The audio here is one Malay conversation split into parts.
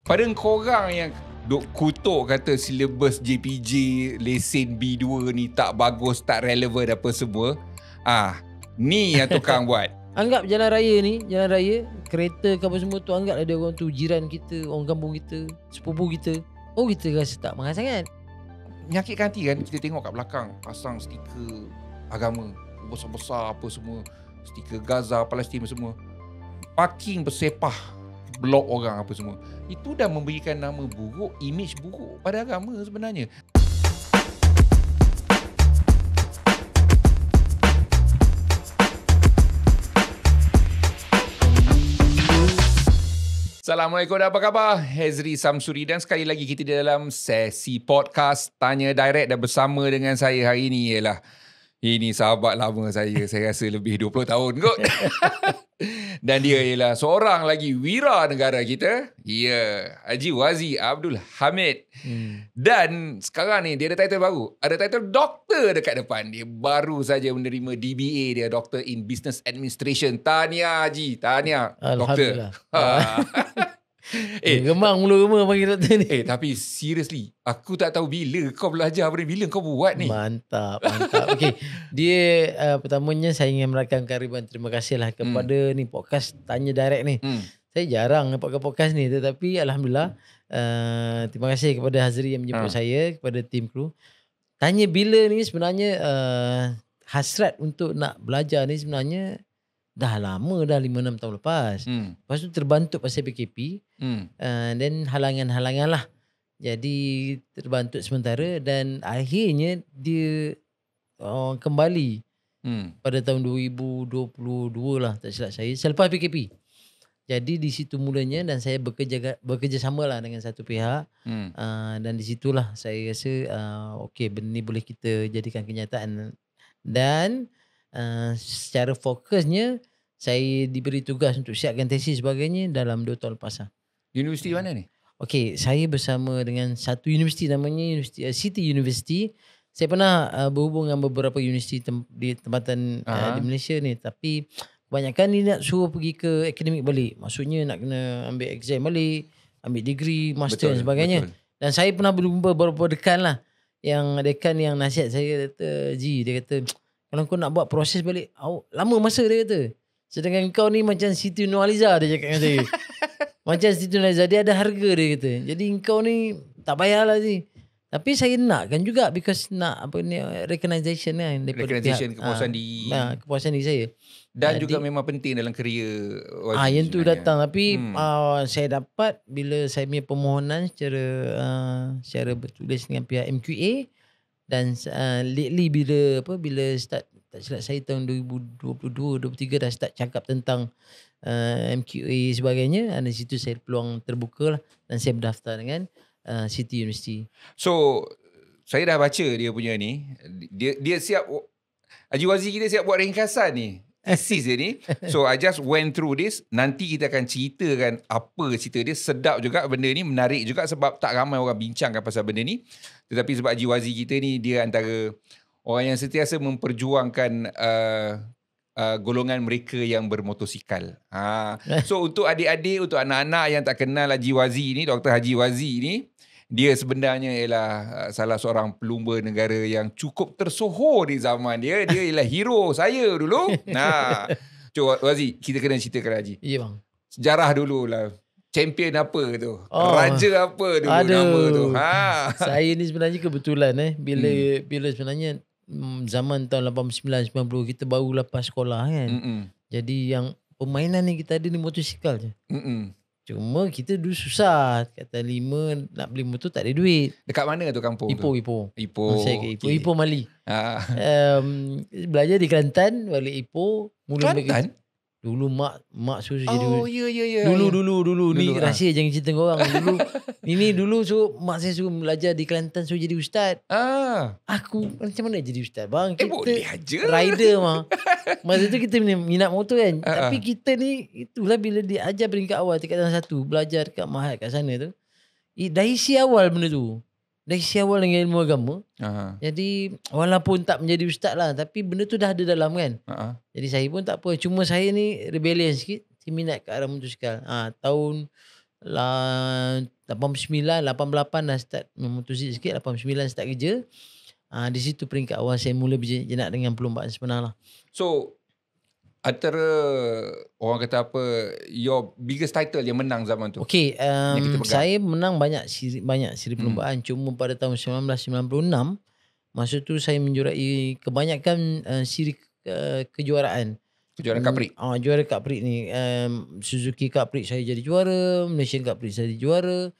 Pada korang yang duk kutuk kata silibus JPJ, lesen B2 ni tak bagus, tak relevan apa semua. Ni yang tukang buat. Anggap jalan raya, kereta ke apa semua tu, anggap ada orang tu jiran kita, orang kampung kita, sepupu kita. Oh, kita rasa tak marah sangat. Menyakitkan hati kan, kita tengok kat belakang pasang stiker agama besar-besar apa semua, stiker Gaza, Palestin semua. Parking bersepah, blok orang apa semua. Itu dah memberikan nama buruk, image buruk pada agama sebenarnya. Assalamualaikum dan apa khabar? Hezri Samsuri dan sekali lagi kita di dalam sesi podcast Tanya Direct dan bersama dengan saya hari ini ialah ini sahabat lama saya rasa lebih 20 tahun kot. Dan dia ialah seorang lagi wira negara kita. Ya, Haji Wazi Abdul Hamid. Dan sekarang ni dia ada title baru. Ada title doktor dekat depan. Dia baru saja menerima DBA dia, Doctor in Business Administration. Tahniah Haji, tahniah doktor. Gemang mula-mula panggil doktor ni. Tapi seriously, aku tak tahu bila kau belajar, bila kau buat ni. Mantap. Okey, dia pertamanya saya ingin merakamkan ribuan terima kasih lah kepada ni podcast Tanya Direct ni. Saya jarang nampak podcast ni, tetapi alhamdulillah terima kasih kepada Hazri yang menjemput saya, kepada tim kru. Tanya bila ni sebenarnya hasrat untuk nak belajar ni sebenarnya dah lama, dah 5-6 tahun lepas. Lepas tu terbantuk pasal PKP. Dan halangan-halangan lah. Jadi terbantuk sementara dan akhirnya dia kembali pada tahun 2022 lah, tak silap saya, selepas PKP. Jadi di situ mulanya dan saya bekerjasama lah dengan satu pihak. Dan di situlah saya rasa okey, benda ni boleh kita jadikan kenyataan. Dan secara fokusnya saya diberi tugas untuk siapkan tesis sebagainya dalam 2 tahun lepas lah. Universiti mana ni? Okey, saya bersama dengan satu universiti namanya City University. Saya pernah berhubung dengan beberapa universiti di tempatan di Malaysia ni, tapi kebanyakan ni nak suruh pergi ke akademik balik. Maksudnya nak kena ambil exam balik, ambil degree, master dan sebagainya. Betul. Dan saya pernah berjumpa beberapa dekan lah. Yang dekan yang nasihat saya kata, dia kata, kalau kau nak buat proses balik, lama masa dia kata. Sedangkan kau ni macam Siti Nurhaliza, dia cakap dengan saya. Macam Siti Nurhaliza, dia ada harga dia kata. Jadi kau ni tak payahlah sih. Tapi saya nakkan juga because nak apa ni, recognition kan daripada recognition, pihak, kepuasan diri. Kepuasan diri saya. Dan juga memang penting dalam kerjaya Wazi. Yang tu datang, tapi saya dapat bila saya punya permohonan secara bertulis dengan pihak MQA dan lately bila start, tak silap saya tahun 2022-2023 dah start cakap tentang MQA sebagainya. Di situ saya peluang terbuka lah dan saya berdaftar dengan City University. So saya dah baca dia punya ni. Dia siap, Haji Wazi kita siap buat ringkasan ni, tesis dia ni. So I just went through this. Nanti kita akan ceritakan apa cerita dia. Sedap juga benda ni, menarik juga sebab tak ramai orang bincangkan pasal benda ni. Tetapi sebab Haji Wazi kita ni, dia antara orang yang sentiasa memperjuangkan golongan mereka yang bermotosikal. So untuk adik-adik, untuk anak-anak yang tak kenal Haji Wazi ni, Dr. Haji Wazi ni, dia sebenarnya ialah salah seorang pelumba negara yang cukup tersohor di zaman dia. Dia ialah hero saya dulu. Cuba Wazi, kita kena ceritakan Haji. Ya bang. Sejarah dululah. Champion apa tu? Raja apa dulu nama tu? Saya ni sebenarnya kebetulan bila sebenarnya zaman tahun 89-90 kita baru lepas sekolah kan. Jadi yang permainan ni kita ada ni motosikal je. Cuma kita dulu susah. Kata 5 nak beli motor tak ada duit. Dekat mana tu kampung Ipoh. Saya ke Ipoh. Okay. Ipoh Mali. Belajar di Kelantan, balik Ipoh. Kelantan? Dulu mak suruh jadi. Ya. Dulu ni rahsia jangan cerita dengan orang. Dulu mak saya suruh belajar di Kelantan, suruh jadi ustaz. Aku macam mana jadi ustaz bang? Kita boleh aja. Rider mah. Masa tu kita minat motor kan. Tapi kita ni itulah bila diajar peringkat awal tingkatan 1, belajar dekat Mahat kat sana tu. Dari isi awal benda tu. Dari isi awal dengan ilmu agama. Jadi walaupun tak menjadi ustaz lah, tapi benda tu dah ada dalam kan. Jadi saya pun tak apa. Cuma saya ni rebellion sikit. Saya minat ke arah motosikal. Tahun 89, 88 dah start memutusi sikit, 89 start kerja. Di situ peringkat awal saya mula berjenak dengan perlombaan sebenar lah. So antara orang kata apa, your biggest title yang menang zaman tu? Okey, yang kita pegang. saya menang banyak siri perlombaan. Cuma pada tahun 1996, masa tu saya menjuarai kebanyakan siri kejuaraan. Kejuaraan Cup Prix. Juara Cup Prix ni, Suzuki Cup Prix saya jadi juara, Malaysian Cup Prix saya jadi juara,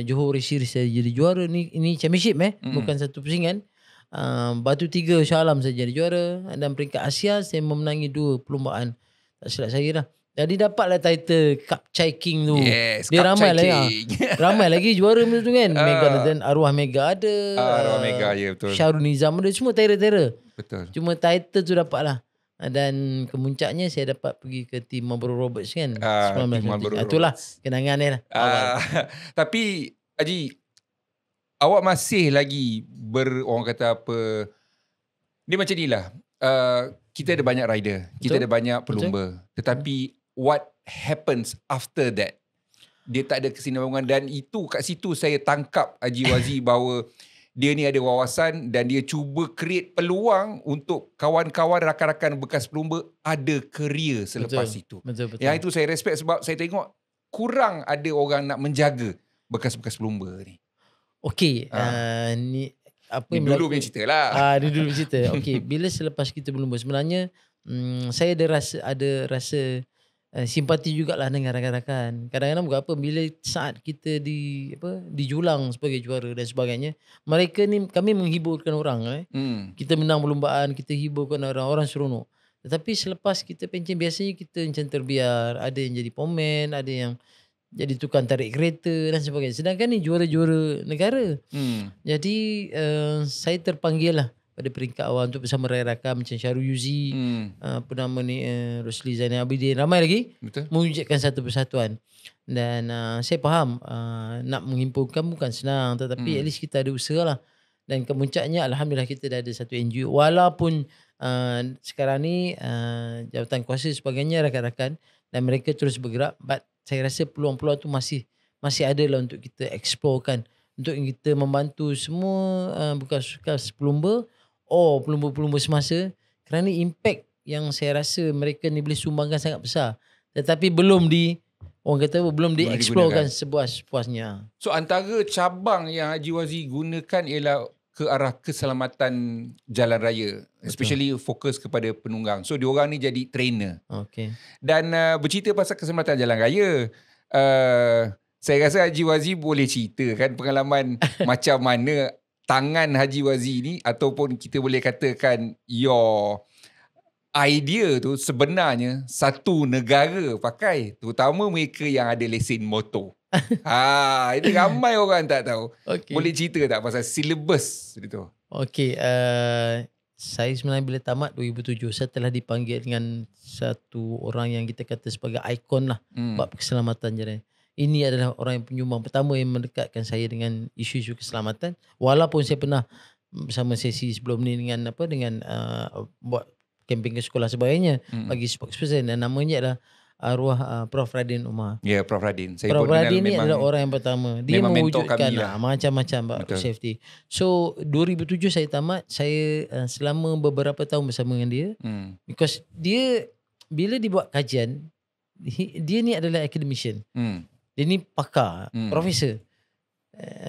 Johor Race Series saya jadi juara. Ini championship bukan satu pusingan. Batu 3 Shah Alam saya jadi juara, dan peringkat Asia saya memenangi 2 perlombaan. Tak silap saya lah. Jadi dapatlah title Cup Chai King tu. Yes, dia Cup ramai Chai lah. Ramai lagi juara macam tu kan. Mega dan Arwah Mega ada. Arwah Mega, ya betul. Syahrul Nizam ada. Semua tera-tera. Betul. Cuma title tu dapat lah. Dan kemuncaknya saya dapat pergi ke tim Marlboro Roberts kan. Itulah kenangan ni lah. Tapi Haji, awak masih lagi orang kata apa, ni macam ni lah. Kita ada banyak rider, kita ada banyak pelumba. Tetapi what happens after that? Dia tak ada kesinambungan, dan itu kat situ saya tangkap Haji Wazir bahawa dia ni ada wawasan dan dia cuba create peluang untuk kawan-kawan rakan-rakan bekas pelumba ada kerjaya selepas itu. Betul. Yang itu saya respect sebab saya tengok kurang ada orang nak menjaga bekas-bekas pelumba ni. Okey, ni apa ni yang dulu punya cerita lah. Dulu cerita. Okey, bila selepas kita berlumba sebenarnya saya ada rasa simpati jugalah dengan rakan-rakan. Kadang-kadang bukan apa, bila saat kita dijulang sebagai juara dan sebagainya, mereka ni kami menghiburkan orang. Kita menang perlombaan, kita hiburkan orang seronok. Tetapi selepas kita pencen, biasanya kita macam terbiar, ada yang jadi pomen, ada yang jadi tukang tarik kereta dan sebagainya. Sedangkan ni juara-juara negara. Jadi saya terpanggil lah pada peringkat awal untuk bersama rakan-rakan macam Syahrul Yuzi, apa nama ni, Rosli Zainal Abidin, ramai lagi. Betul. Mewujudkan satu persatuan. Dan saya faham nak menghimpunkan bukan senang, tetapi at least kita ada usaha lah. Dan kemuncaknya alhamdulillah kita dah ada satu NGO. Walaupun sekarang ni jawatan kuasa sebagainya rakan-rakan dan mereka terus bergerak, but saya rasa peluang-peluang tu masih ada lah untuk kita explore-kan, untuk kita membantu semua bekas pelumba pelumba-pelumba semasa, kerana impact yang saya rasa mereka ni boleh sumbangkan sangat besar, tetapi belum dieksplorkan sepuas-puasnya. So antara cabang yang Haji Wazir gunakan ialah ke arah keselamatan jalan raya. Betul. Especially fokus kepada penunggang. So diorang ni jadi trainer. Okay. Dan bercerita pasal keselamatan jalan raya, saya rasa Haji Wazir boleh cerita kan pengalaman macam mana tangan Haji Wazir ni, ataupun kita boleh katakan your idea tu sebenarnya satu negara pakai, terutama mereka yang ada lesen motor. Ini ramai orang tak tahu. Okay. Boleh cerita tak pasal silibus itu? Okey, saya sebenarnya bila tamat 2007, saya telah dipanggil dengan satu orang yang kita kata sebagai ikon lah bab keselamatan jalan. Ini adalah orang yang penyumbang pertama yang mendekatkan saya dengan isu-isu keselamatan. Walaupun saya pernah bersama sesi sebelum ni dengan buat kempen ke sekolah sebagainya bagi spokesperson, dan namanya adalah arwah Prof Radin Umar. Ya, Prof Radin. Saya Prof Radin ni adalah orang yang pertama. Dia mewujudkan macam-macam bab safety. So 2007 saya tamat, saya selama beberapa tahun bersama dengan dia. Because dia bila dibuat kajian, dia ni adalah academician. Dia ni pakar, profesor.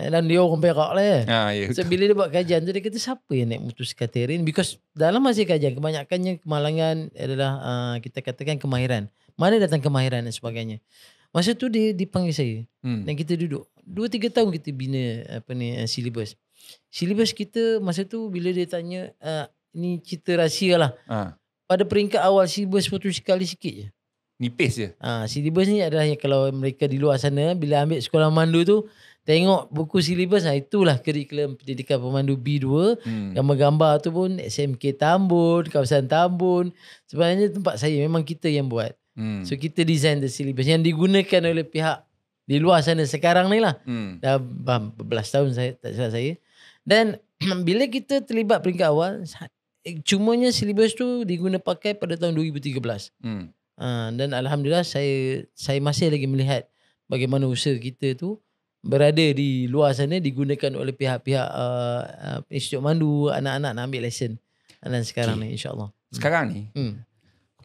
Dan dia orang Perak lah ya. Yeah. So bila dia buat kajian tu, dia kata siapa yang nak memutuskan terrain? Because dalam masa kajian, kebanyakannya kemalangan adalah kita katakan kemahiran. Mana datang kemahiran dan sebagainya. Masa tu dia dipanggil saya. Dan kita duduk 2-3 tahun kita bina silibus. Silibus kita masa tu bila dia tanya, ni cerita rahsia lah. Pada peringkat awal silibus putus sekali sikit je. Nipis je. Silibus ni adalah yang kalau mereka di luar sana bila ambil sekolah mandu tu, tengok buku silibus, itulah kurikulum pendidikan pemandu B2. Gambar-gambar tu pun SMK Tambun, kawasan Tambun. Sebenarnya tempat saya memang kita yang buat. So kita design the silibus yang digunakan oleh pihak di luar sana sekarang ni lah. Dah berbelas tahun tak salah saya. Dan bila kita terlibat peringkat awal, cumanya silibus tu diguna pakai pada tahun 2013. Dan alhamdulillah saya masih lagi melihat bagaimana usaha kita tu berada di luar sana digunakan oleh pihak-pihak Institut Mandu, anak-anak nak ambil lesen. Dan sekarang ni insyaAllah. Sekarang ni,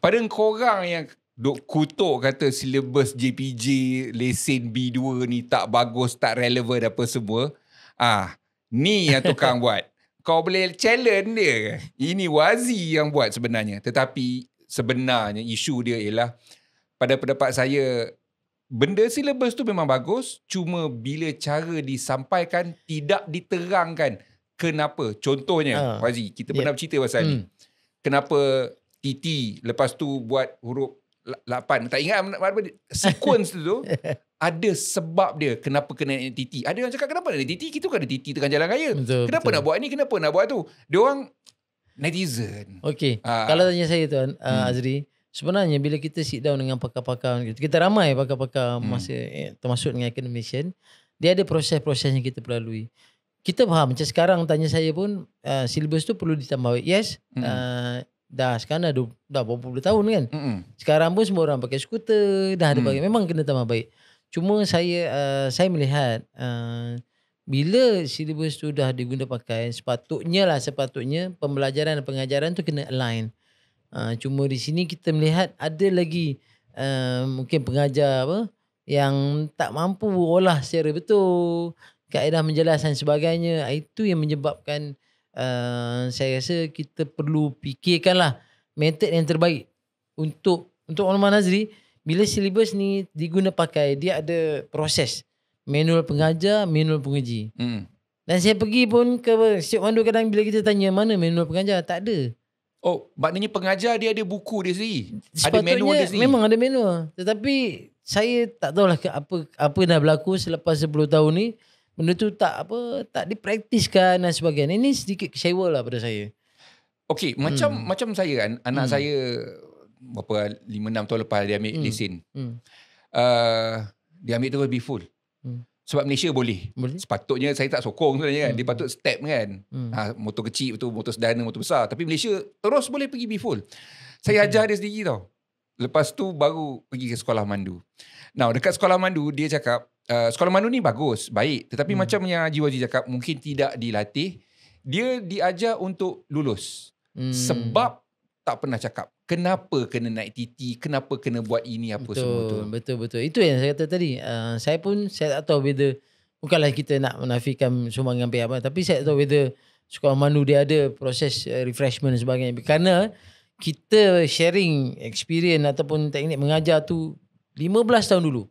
pada korang yang duk kutuk kata silibus JPJ, lesen B2 ni tak bagus, tak relevan apa semua. Ni yang tukang buat. Kau boleh challenge dia ke? Ini Wazi yang buat sebenarnya. Tetapi sebenarnya isu dia ialah, pada pendapat saya, benda silibus tu memang bagus, cuma bila cara disampaikan tidak diterangkan kenapa. Contohnya, Wazi, kita pernah bercerita pasal ni. Kenapa TT lepas tu buat huruf 8. Tak ingat apa sequence tu ada sebab dia kenapa kena naik TT. Ada yang cakap kenapa naik TT? Kita kan ada TT tengah jalan raya. Kenapa nak buat ni? Kenapa nak buat tu? Dia orang netizen. Okey. Kalau tanya saya tuan Azri, sebenarnya bila kita sit down dengan pakar-pakar, kita ramai pakar-pakar masa termasuk dengan academician, dia ada proses-proses yang kita perlalui. Kita faham macam sekarang tanya saya pun silibus tu perlu ditambah. Yes. Dah sekarang dah berapa puluh tahun kan. Sekarang pun semua orang pakai skuter, dah ada memang kena tambah baik. Cuma saya melihat bila silibus tu dah diguna pakai, sepatutnya pembelajaran dan pengajaran tu kena align. Cuma di sini kita melihat ada lagi mungkin pengajar yang tak mampu olah secara betul, kaedah menjelaskan sebagainya. Itu yang menyebabkan saya rasa kita perlu fikirkanlah metod yang terbaik untuk Muhammad Nazri. Bila silibus ni diguna pakai, dia ada proses manual pengajar, manual penguji. Dan saya pergi pun ke Institut Mandu, kadang bila kita tanya mana manual pengajar, tak ada. Oh, maknanya pengajar dia ada buku dia sendiri. Ada manual dia sendiri. Memang ada manual. Tetapi saya tak tahulah apa dah berlaku selepas 10 tahun ni. Benda tu tak dipraktiskan dan sebagainya. Ini sedikit kecewa lah pada saya. Okey, macam saya kan, anak saya berapa 5-6 tahun lepas dia ambil lesen. Dia ambil terus be full. Sebab Malaysia boleh. Sepatutnya saya tak sokong sebenarnya kan. Dia patut step kan. Motor kecil tu, motor sederhana, motor besar. Tapi Malaysia terus boleh pergi be full. Saya ajar dia sendiri tau. Lepas tu baru pergi ke sekolah mandu. Now dekat sekolah mandu dia cakap, sekolah mandu ni bagus, baik. Tetapi macam yang Haji Wazi cakap, mungkin tidak dilatih. Dia diajar untuk lulus. Sebab tak pernah cakap kenapa kena naik TT, kenapa kena buat ini apa semua tu. Betul. Itu yang saya kata tadi. Saya tak tahu whether, bukanlah kita nak menafikan sumbangan pihak apa, tapi saya tak tahu whether sekolah mandu dia ada proses refreshment dan sebagainya. Kerana kita sharing experience ataupun teknik mengajar tu 15 tahun dulu.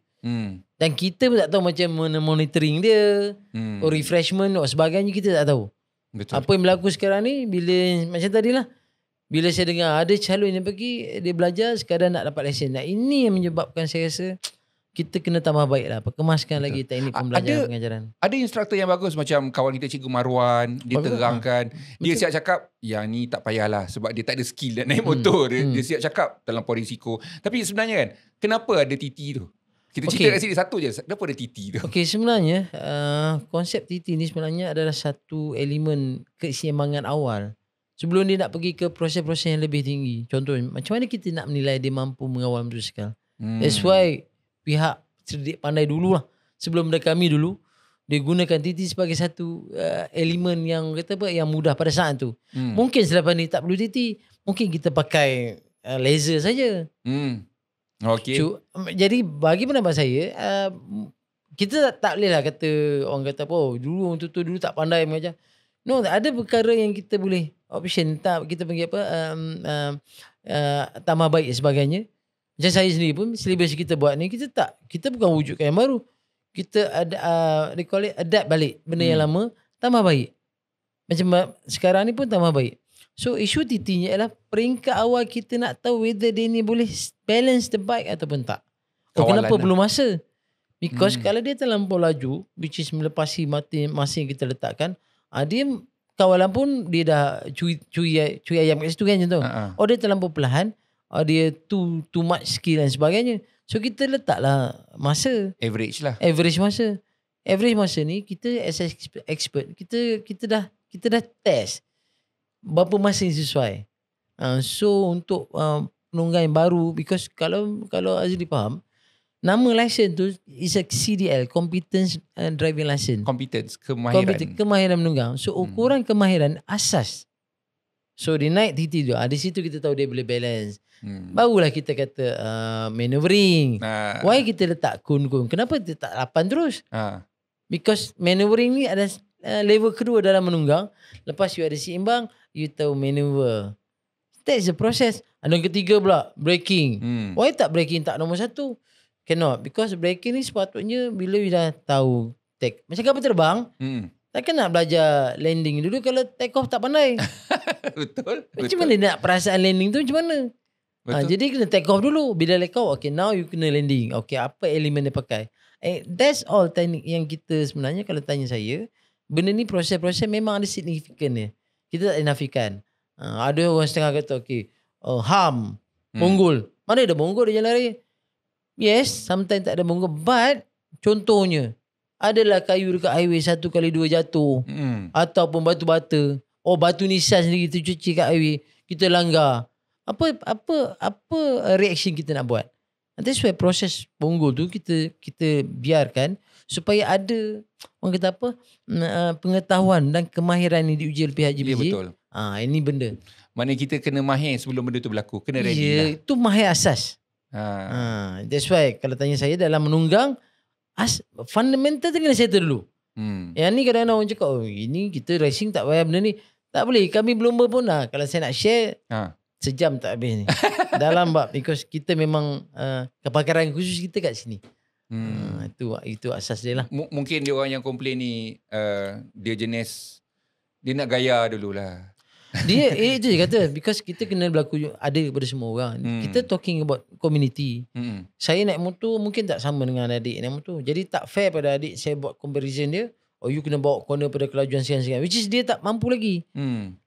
Dan kita pun tak tahu macam mana monitoring dia, refreshment dan sebagainya, kita tak tahu. Betul. Apa yang berlaku sekarang ni, bila macam tadilah, bila saya dengar ada calon yang pergi, dia belajar sekadar nak dapat lesen. Nah, ini yang menyebabkan saya rasa kita kena tambah baik lah. Perkemaskan lagi teknik pembelajaran pengajaran. Ada instruktor yang bagus macam kawan kita Cikgu Marwan. Dia terangkan. Dia siap cakap, yang ni tak payahlah sebab dia tak ada skill nak naik motor. Dia siap cakap terlampau risiko. Tapi sebenarnya kan, kenapa ada TT tu? Kita cerita kat sini satu je. Kenapa ada TT tu? Okey, sebenarnya konsep TT ni sebenarnya adalah satu elemen keseimbangan awal. Sebelum dia nak pergi ke proses-proses yang lebih tinggi. Contohnya, macam mana kita nak menilai dia mampu mengawal motosikal? That's why pihak cerdik pandai dululah. Sebelum kami dulu, dia gunakan TT sebagai satu elemen yang kata apa, yang mudah pada saat tu. Mungkin selepas ni tak perlu TT. Mungkin kita pakai laser saja. Okay. Jadi bagi pendapat saya, kita tak boleh lah kata, orang kata apa, dulu orang tutur dulu tak pandai mengajar. No, ada perkara yang kita boleh option, tak kita panggil apa, tambah baik dan sebagainya. Macam saya sendiri pun, silibus kita buat ni, kita bukan wujudkan yang baru. Kita ada, they call it, adapt balik benda yang lama, tambah baik. Macam sekarang ni pun tambah baik. So isu TT-nya ialah peringkat awal kita nak tahu whether dia ni boleh balance the bike ataupun tak. Kenapa perlu masa? Because kalau dia terlampau laju, which is melepasi masa yang kita letakkan, dia kawalan pun dia dah curi ayam kat situ kan contoh. Oh dia terlampau perlahan, dia too much skill dan sebagainya. So kita letaklah masa. Average masa. Average masa ni kita as expert, kita dah test berapa masa yang sesuai. So untuk penunggang yang baru, because kalau Azli faham, Nama license tu is a CDL, Competence Driving License. Competence, kemahiran. Kemahiran menunggang. So ukuran kemahiran asas. So dia naik TT tu. Di situ kita tahu dia boleh balance. Barulah kita kata maneuvering. Why kita letak kun-kun? Kenapa dia tak 8 terus? Because maneuvering ni ada level kedua dalam menunggang. Lepas you ada seimbang, you tahu maneuver. That's the process. Dan ketiga pula, braking. Why tak braking tak nombor 1? Cannot. Because braking ni sepatutnya bila you dah tahu take. Macam kapal terbang, takkan nak belajar landing dulu kalau take off tak pandai. Betul. Macam mana nak perasaan landing tu macam mana? Jadi kena take off dulu. Bila take off, okay, now you kena landing. Okay, apa elemen dia pakai? That's all teknik yang kita sebenarnya kalau tanya saya, benda ni proses-proses memang ada signifikan dia. Kita tak nafikan. Ada orang setengah kata, okay, ham, bonggol. Mana ada bonggol di jalan raya? Yes, sometimes tak ada bonggol. But, contohnya, adalah kayu dekat highway 1x2 jatuh. Ataupun batu bata. Batu nisan sendiri kita cuci kat highway. Kita langgar. Apa reaction kita nak buat? That's why proses bonggol tu kita biarkan supaya ada orang kata apa pengetahuan dan kemahiran ni diuji oleh pihak JBJ. Ya, betul. Ini benda. Mana kita kena mahir sebelum benda tu berlaku. Kena ready lah. Itu mahir asas. That's why kalau tanya saya dalam menunggang, fundamental tu kena settle dulu. Yang ni kadang-kadang orang cakap, ini kita racing tak payah benda ni. Tak boleh. Kami belum pun kalau saya nak share, sejam tak habis ni. Dalam bab, because kita memang kepakaran khusus kita kat sini. Itu asas dia lah. Mungkin dia orang yang komplain ni, dia jenis, dia nak gaya dululah. Dia itu je kata, because kita kena berlaku ada kepada semua orang. Kita talking about community. Saya naik motor mungkin tak sama dengan adik naik motor. Jadi tak fair pada adik saya buat comparison dia. You kena bawa corner pada kelajuan sekian-sekian. Which is dia tak mampu lagi.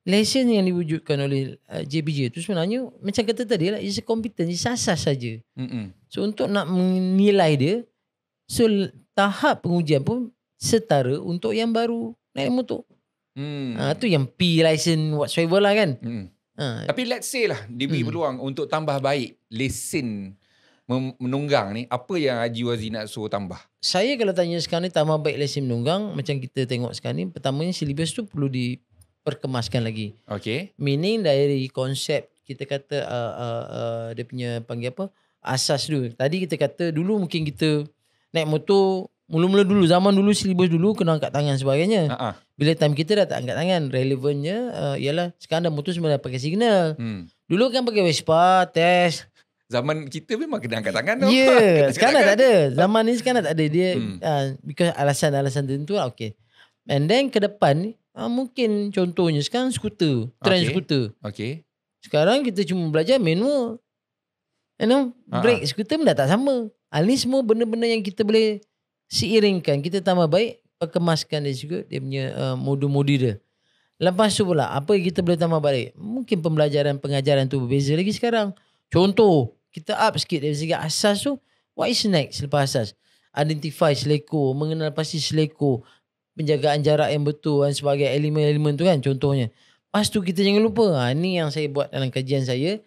Lesson yang diwujudkan oleh JBJ tu sebenarnya macam kata tadi lah, is a competence, is asas saja. So untuk nak menilai dia, so tahap pengujian pun setara untuk yang baru naik motor. Tu yang P license whatsoever lah kan. Tapi let's say lah diberi peluang untuk tambah baik lesen menunggang ni, apa yang Haji Wazir nak suruh tambah? Saya kalau tanya sekarang ni tambah baik lesen menunggang, macam kita tengok sekarang ni, pertamanya syllabus tu perlu diperkemaskan lagi. Okay. Meaning dari konsep kita kata dia punya panggil apa, asas dulu. Tadi kita kata dulu mungkin kita naik motor mula-mula dulu, zaman dulu syllabus dulu kena angkat tangan sebagainya. Bila time kita dah tak angkat tangan, relevannya ialah sekarang dah motor semua dah pakai signal. Dulu kan pakai Vespa, test. Zaman kita memang kena angkat tangan tau. Sekarang tak ada. Zaman ni sekarang tak ada. Dia because alasan-alasan tertentu lah, okay. And then ke depan ni, mungkin contohnya sekarang skuter, trend skuter. Okay. Sekarang kita cuma belajar manual. Brake skuter pun dah tak sama. Ini semua benda-benda yang kita boleh seiringkan, kita tambah baik, perkemaskan dia juga, dia punya modul-modul dia. Lepas tu pula, apa yang kita boleh tambah balik? Mungkin pembelajaran, pengajaran tu berbeza lagi sekarang. Contoh, kita up sikit dari segi asas tu, what is next selepas asas? Identify seleko, mengenal pasti seleko, penjagaan jarak yang betul dan sebagainya, elemen-elemen tu kan contohnya. Lepas tu kita jangan lupa, ni yang saya buat dalam kajian saya,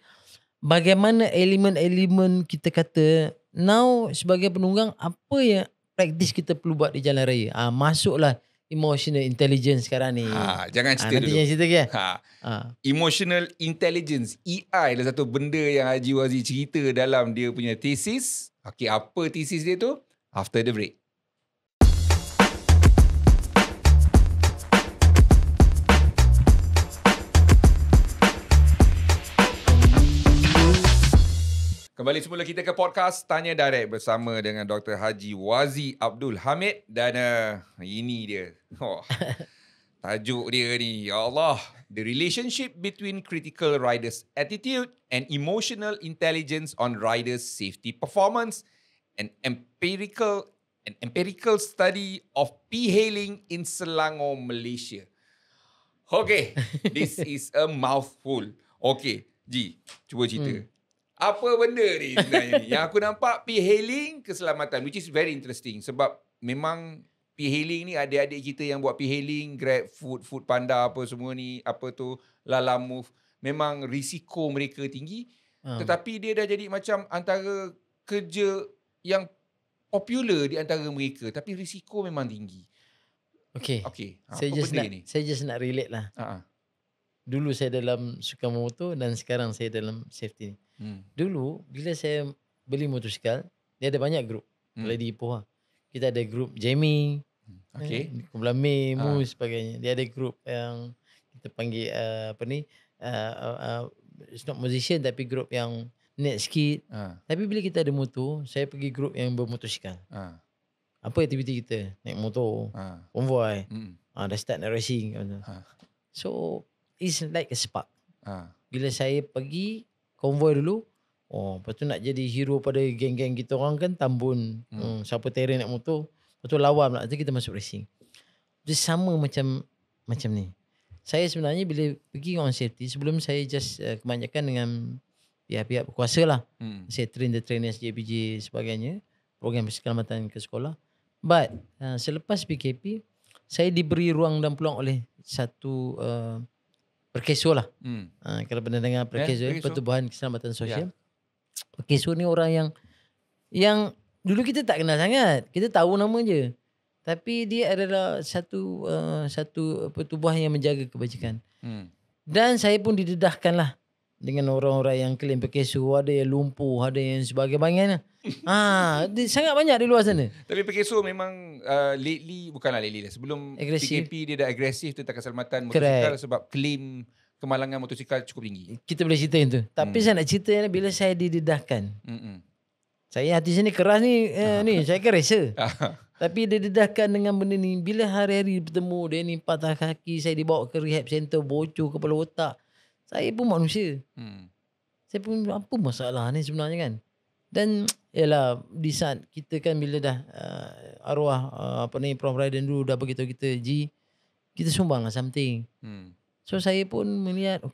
bagaimana elemen-elemen kita kata, now sebagai penunggang, apa yang praktis kita perlu buat di jalan raya. Masuklah emotional intelligence sekarang ni. Jangan cerita nanti dulu. Jangan cerita ke? Emotional intelligence, EI adalah satu benda yang Haji Wazir cerita dalam dia punya thesis. Okay, apa thesis dia tu? After the break. Kembali semula kita ke podcast Tanya Direct bersama dengan Dr. Haji Wazir Abdul Hamid. Dan ini dia. Tajuk dia ni. Ya Allah. The relationship between critical riders' attitude and emotional intelligence on riders' safety performance. An empirical study of P-hailing in Selangor, Malaysia. Okay. This is a mouthful. Okay. Ji, cuba cerita. Apa benda ni sebenarnya ni? Yang aku nampak P-hailing keselamatan, which is very interesting. Sebab memang P-hailing ni adik-adik kita yang buat P-hailing, Grab, Food Panda apa semua ni, apa tu, Lalamove. Memang risiko mereka tinggi. Tetapi dia dah jadi macam antara kerja yang popular di antara mereka tapi risiko memang tinggi. Okay. Apa benda ni? Saya just nak relate lah. Dulu saya dalam suka motor dan sekarang saya dalam safety ni. Dulu bila saya beli motosikal, dia ada banyak grup. Kalau di Ipoh lah. Kita ada grup Jamie, Kumpulan Mei, Mus sebagainya. Dia ada grup yang kita panggil it's not musician tapi grup yang net sikit. Tapi bila kita ada motor, saya pergi grup yang bermotosikal. Apa aktiviti kita? Naik motor, konvoi. Dah start nak racing. So it's like a spark. Bila saya pergi konvoi dulu, lepas tu nak jadi hero pada geng-geng kita orang kan Tambun. Siapa tereng naik motor, lepas tu lawan pula, nanti kita masuk racing. Dia sama macam ni. Saya sebenarnya bila pergi on safety, sebelum saya just kebanyakan dengan pihak-pihak berkuasa lah. Saya train the trainers JPJ sebagainya, program keselamatan ke sekolah. But selepas PKP, saya diberi ruang dan peluang oleh satu Perkeso lah. Kalau pernah dengar Perkeso, Pertubuhan Keselamatan Sosial. Perkeso ni orang yang dulu kita tak kenal sangat. Kita tahu nama je. Tapi dia adalah satu pertubuhan yang menjaga kebajikan. Dan saya pun didedahkan lah dengan orang-orang yang klaim Perkeso. Ada yang lumpuh, ada yang sebagainya. Sangat banyak di luar sana. Tapi Perkeso memang bukanlah lately lah. Sebelum agresif. PKP dia dah agresif tentang keselamatan motosikal sebab klaim kemalangan motosikal cukup tinggi. Kita boleh cerita itu. Tapi saya nak cerita bila saya didedahkan. Saya hati sini keras ni, saya kan racer. Tapi dia dedahkan dengan benda ni. Bila hari-hari bertemu dia ni patah kaki, saya dibawa ke rehab center, bocor kepala otak. Saya pun manusia. Saya pun apa masalah ni sebenarnya kan. Dan yalah, di saat kita kan bila dah arwah Prof Raiden dulu dah beritahu kita, Ji, kita sumbang lah something. So saya pun melihat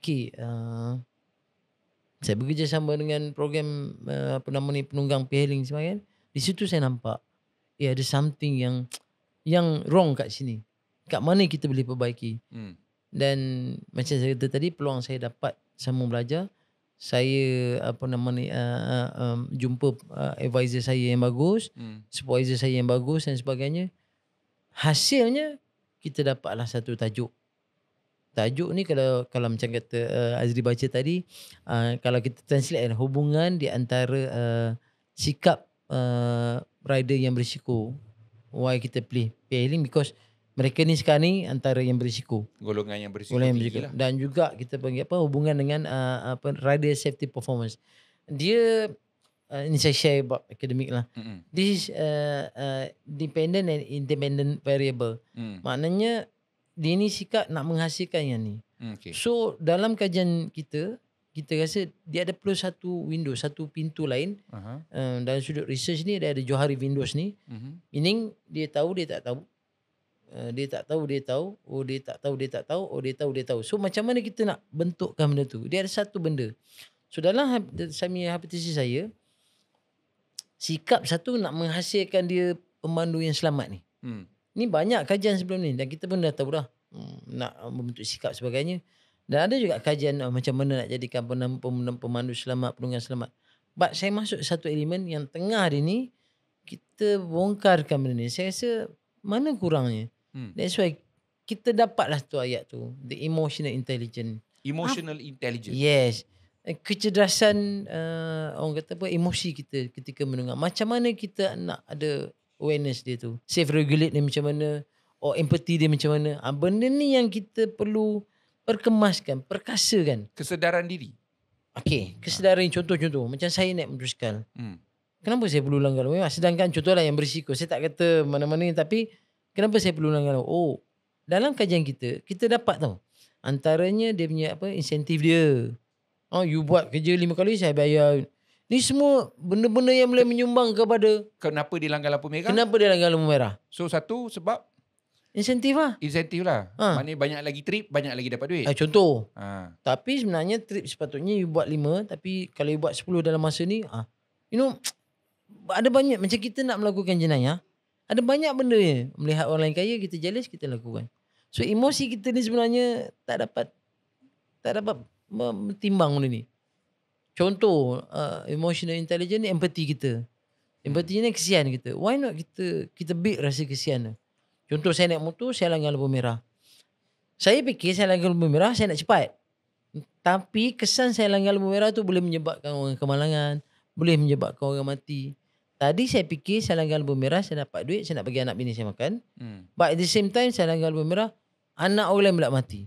saya bekerjasama dengan program penunggang P-Hailing sebagainya. Di situ saya nampak ada something yang wrong kat sini. Kat mana kita boleh perbaiki. Dan macam saya kata tadi, peluang saya dapat sama belajar. Saya jumpa advisor saya yang bagus, supervisor saya yang bagus dan sebagainya. Hasilnya kita dapatlah satu tajuk. Tajuk ni kalau macam kata Azri baca tadi, kalau kita translate hubungan di antara sikap rider yang berisiko. Why kita pilih P-Hailing? Because mereka ni sekarang ni antara yang berisiko. Golongan yang berisiko. Lah. Dan juga kita panggil hubungan dengan rider safety performance. Dia ini saya share about akademik lah. This dependent and independent variable. Maknanya dia ni sikap nak menghasilkan yang ni. So dalam kajian kita rasa dia ada perlu satu window, satu pintu lain. Dalam sudut research ni ada Johari Windows ni. Meaning dia tahu, dia tak tahu. Dia tak tahu, dia tahu. Dia tak tahu, dia tak tahu. Dia tahu, dia tahu. So macam mana kita nak bentukkan benda tu? Dia ada satu benda. So dalam hipotesis saya, sikap satu nak menghasilkan dia pemandu yang selamat ni. Ni banyak kajian sebelum ni. Dan kita pun dah tahu dah. Nak membentuk sikap sebagainya. Dan ada juga kajian macam mana nak jadikan pemandu selamat, penunggang selamat. But saya masuk satu elemen yang tengah hari ni, kita bongkarkan benda ni. Saya rasa mana kurangnya. That's why kita dapatlah tu ayat tu. The emotional intelligence. Emotional intelligence. Yes. Kecerdasan orang kata emosi kita ketika mendengar. Macam mana kita nak ada awareness dia tu. Self-regulate dia macam mana. Or empathy dia macam mana. Benda ni yang kita perlu perkemaskan, perkasakan. Kesedaran diri. Kesedaran contoh-contoh. Macam saya naik motosikal. Kenapa saya perlu langgar lalu? Sedangkan contohlah yang berisiko. Saya tak kata mana-mana tapi kenapa saya perlu langgar lalu? Dalam kajian kita dapat tahu. Antaranya dia punya insentif dia. You buat kerja 5 kali saya bayar. Ni semua benda-benda yang boleh menyumbang kepada. Kenapa dia langgar lampu merah? Kenapa dia langgar lampu merah? So satu sebab insentif lah. Maknanya banyak lagi trip, banyak lagi dapat duit. Contoh. Tapi sebenarnya trip sepatutnya you buat 5. Tapi kalau you buat 10 dalam masa ni. Ada banyak. Macam kita nak melakukan jenayah. Ada banyak benda ni. Melihat orang lain kaya, kita jealous, kita lakukan. So emosi kita ni sebenarnya tak dapat timbang benda ni. Contoh, emotional intelligence ni empathy kita. Empathy ni kesian kita. Why not kita big rasa kesian tu. Contoh saya naik motor, saya langgar lampu merah. Saya fikir saya langgar lampu merah, saya nak cepat. Tapi kesan saya langgar lampu merah tu boleh menyebabkan orang kemalangan, boleh menyebabkan orang mati. Tadi saya fikir saya langgar lampu merah, saya dapat duit, saya nak bagi anak bini saya makan. But at the same time saya langgar lampu merah, anak orang lain pula mati.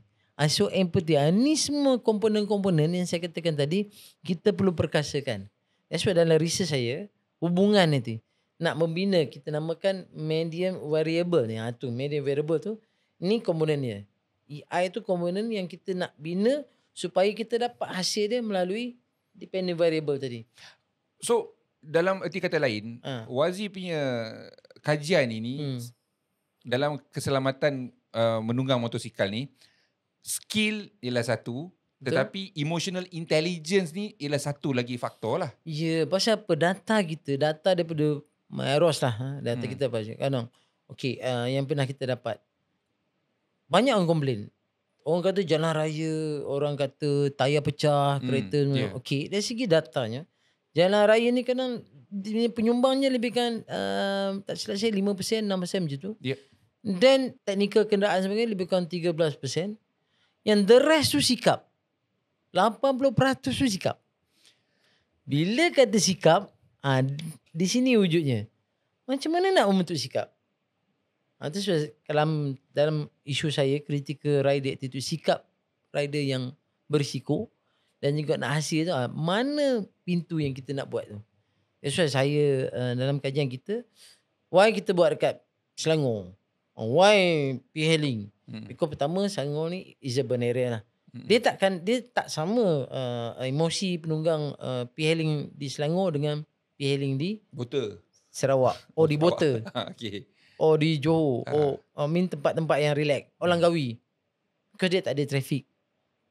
So empathy. Ni semua komponen-komponen yang saya katakan tadi, kita perlu perkasakan. That's why dalam research saya, hubungan nanti nak membina, kita namakan medium variable ni. Tu medium variable tu, ni komponennya. EI tu komponen yang kita nak bina supaya kita dapat hasil dia melalui dependent variable tadi. So dalam erti kata lain, Wazi punya kajian ini dalam keselamatan menunggang motosikal ni, skill ialah satu, tetapi emotional intelligence ni ialah satu lagi faktor lah. Ya, pasal apa? Data daripada Maeros lah. Data kita apa? Kadang, okay, yang pernah kita dapat. Banyak orang komplain. Orang kata jalan raya, orang kata tayar pecah, kereta. Okay, dari segi datanya, jalan raya ni kadang penyumbangnya lebih kan, tak silap saya 5%, 6% macam tu. Dan teknikal kenderaan sebagainya lebih kurang 13%. Yang the rest tu sikap. 80% tu sikap. Bila kata sikap, di sini wujudnya. Macam mana nak membentuk sikap? Itu dalam isu saya, critical rider attitude, sikap rider yang berisiko dan juga nak hasil tu, mana pintu yang kita nak buat tu. That's why saya dalam kajian kita, why kita buat dekat Selangor? Why P-Hailing? Because pertama, Selangor ni is a urban area lah. Dia tak sama emosi penunggang P-Hailing di Selangor dengan P-Hailing di Bota, Sarawak. Di Bota. Okay. Di Johor. Tempat-tempat yang relax. Langkawi. Because dia tak ada trafik.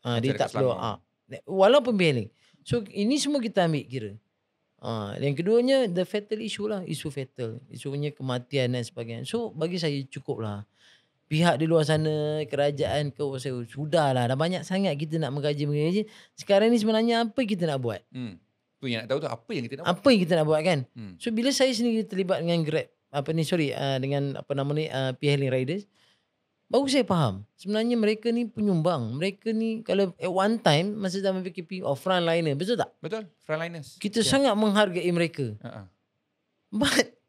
Dia tak perlu. Walaupun P-Hailing. So ini semua kita ambil kira. Yang keduanya, the fatal issue lah. Isu fatal. Isunya kematian dan sebagainya. So bagi saya cukup lah. Pihak di luar sana, kerajaan ke, sudahlah. Dah banyak sangat kita nak mengkaji. Sekarang ni sebenarnya apa kita nak buat? Tu yang nak tahu tu apa yang kita nak buat. Apa yang kita nak buat kan? So bila saya sendiri terlibat dengan Grab, dengan P-Hailing Riders, baru saya faham. Sebenarnya mereka ni penyumbang. Mereka ni kalau at one time, masa zaman PKP, frontliner. Betul tak? Betul, frontliners. Kita sangat menghargai mereka. But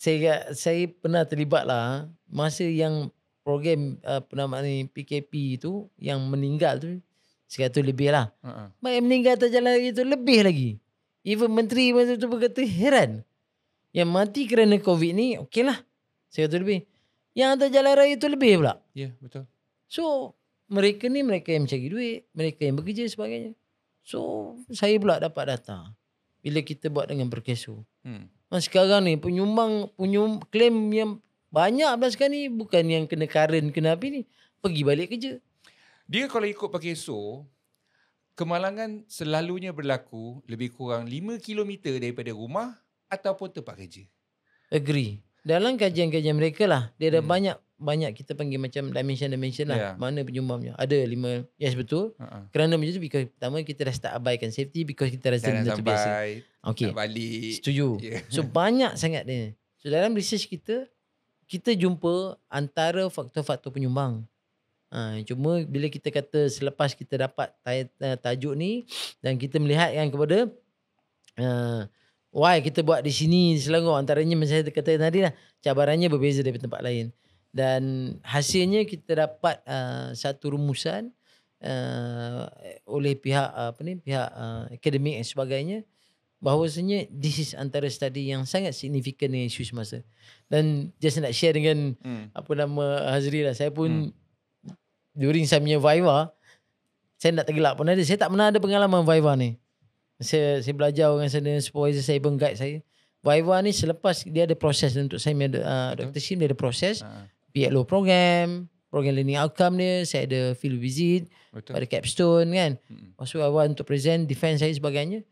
saya pernah terlibat lah masa yang program PKP tu, yang meninggal tu 100 lebih lah. Yang meninggal atas jalan raya tu lebih lagi. Even menteri masa tu berkata heran. Yang mati kerana COVID ni okey lah 100 lebih. Yang atas jalan raya tu lebih pula. Ya, betul. So mereka ni mereka yang mencari duit, mereka yang bekerja sebagainya. So saya pula dapat data bila kita buat dengan Perkeso. Sekarang ni penyumbang klaim yang banyak belas sekarang ni bukan yang kena current, kena apa ni, pergi balik kerja. Dia kalau ikut Perkeso, kemalangan selalunya berlaku lebih kurang 5 km daripada rumah ataupun tempat kerja. Agree. Dalam kajian-kajian mereka lah, dia ada banyak kita panggil macam dimension lah. Mana penyumbangnya. Ada 5. Yes, betul. Kerana macam tu, because pertama kita dah start abaikan safety because kita rasa benda tu biasa. Okay. Nak balik. Setuju. So banyak sangat dia. So dalam research kita jumpa antara faktor-faktor penyumbang. Cuma bila kita kata selepas kita dapat tajuk ni dan kita melihatkan kepada why kita buat di sini di Selangor, antaranya macam saya kata tadi lah, cabarannya berbeza daripada tempat lain. Dan hasilnya kita dapat satu rumusan oleh pihak akademik dan sebagainya, bahawasanya this is antara study yang sangat signifikan dengan isu semasa. Dan just nak share dengan Hazri lah, saya pun during saya punya Viva, saya nak tergelak pun ada. Saya tak pernah ada pengalaman Viva ni. Saya belajar dengan sana, supervisor saya pun guide saya. Viva ni selepas dia ada proses untuk saya Dr. Shim, dia ada proses. PLO program learning outcome dia, saya ada field visit. Pada capstone kan. Masuk Viva untuk present, defend saya sebagainya.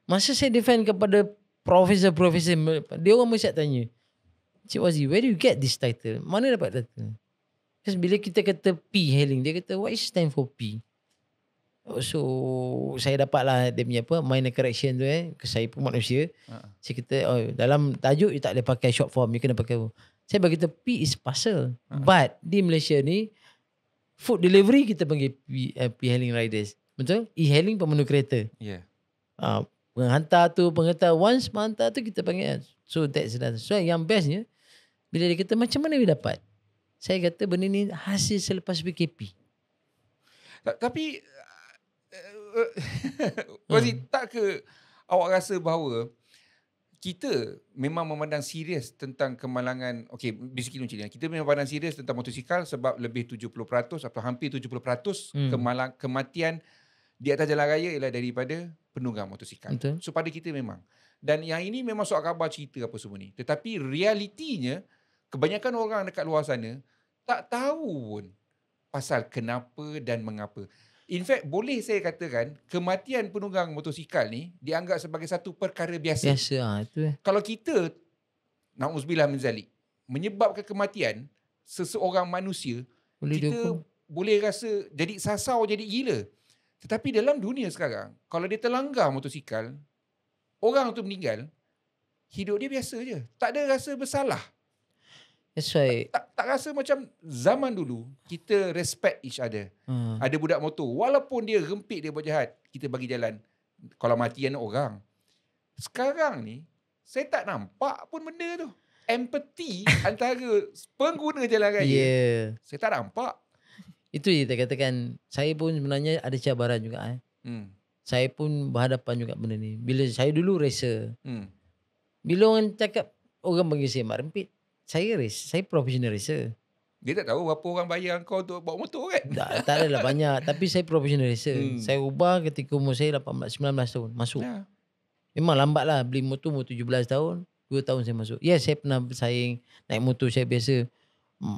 Masa saya defend kepada profesor, dia orang mesti tanya, Cik Wazi, where do you get this title? Mana dapat title? Because bila kita kata P-Hailing, dia kata what is stand for P? So saya dapatlah dia punya apa minor correction tu saya pun manusia. Saya kata dalam tajuk you tak boleh pakai short form, you kena pakai. Saya bagi tahu P is parcel. But di Malaysia ni food delivery kita panggil P-hailing riders. Betul? E-hailing pemandu kereta. Yeah. Penghantar once menghantar tu kita panggil. So that's that. So yang bestnya bila dia kata macam mana you dapat? Saya kata benda ni hasil selepas PKP. Tapi Wazi, tak ke awak rasa bahawa kita memang memandang serius tentang kemalangan, basically macam ni, kita memang memandang serius tentang motosikal sebab lebih 70% atau hampir 70% kematian di atas jalan raya ialah daripada penunggang motosikal. Betul. So pada kita memang. Dan yang ini memang soal khabar cerita apa semua ni. Tetapi realitinya kebanyakan orang dekat luar sana tak tahu pun pasal kenapa dan mengapa. In fact, boleh saya katakan kematian penunggang motosikal ni dianggap sebagai satu perkara biasa. Itu. Kalau kita, na'udzubillah min zalik, menyebabkan kematian seseorang manusia, kita boleh rasa jadi sasau, jadi gila. Tetapi dalam dunia sekarang, kalau dia terlanggar motosikal, orang tu meninggal, hidup dia biasa je. Tak ada rasa bersalah. That's why. Tak rasa macam zaman dulu, kita respect each other. Ada budak motor, walaupun dia rempit, dia buat jahat, kita bagi jalan. Kalau mati anak orang. Sekarang ni, saya tak nampak pun benda tu. Empathy antara pengguna jalan raya, saya tak nampak. Itu je saya katakan, saya pun sebenarnya ada cabaran juga. Saya pun berhadapan juga benda ni. Bila saya dulu racer. Bila orang cakap, orang panggil saya mak rempit, saya professional racer. Dia tak tahu berapa orang bayar kau untuk bawa motor kan? Tak adalah banyak. Tapi saya professional racer. Saya ubah ketika umur saya 18-19 tahun. Masuk. Memang lambat lah. Beli motor umur 17 tahun. 2 tahun saya masuk. Saya pernah bersaing. Naik motor saya biasa.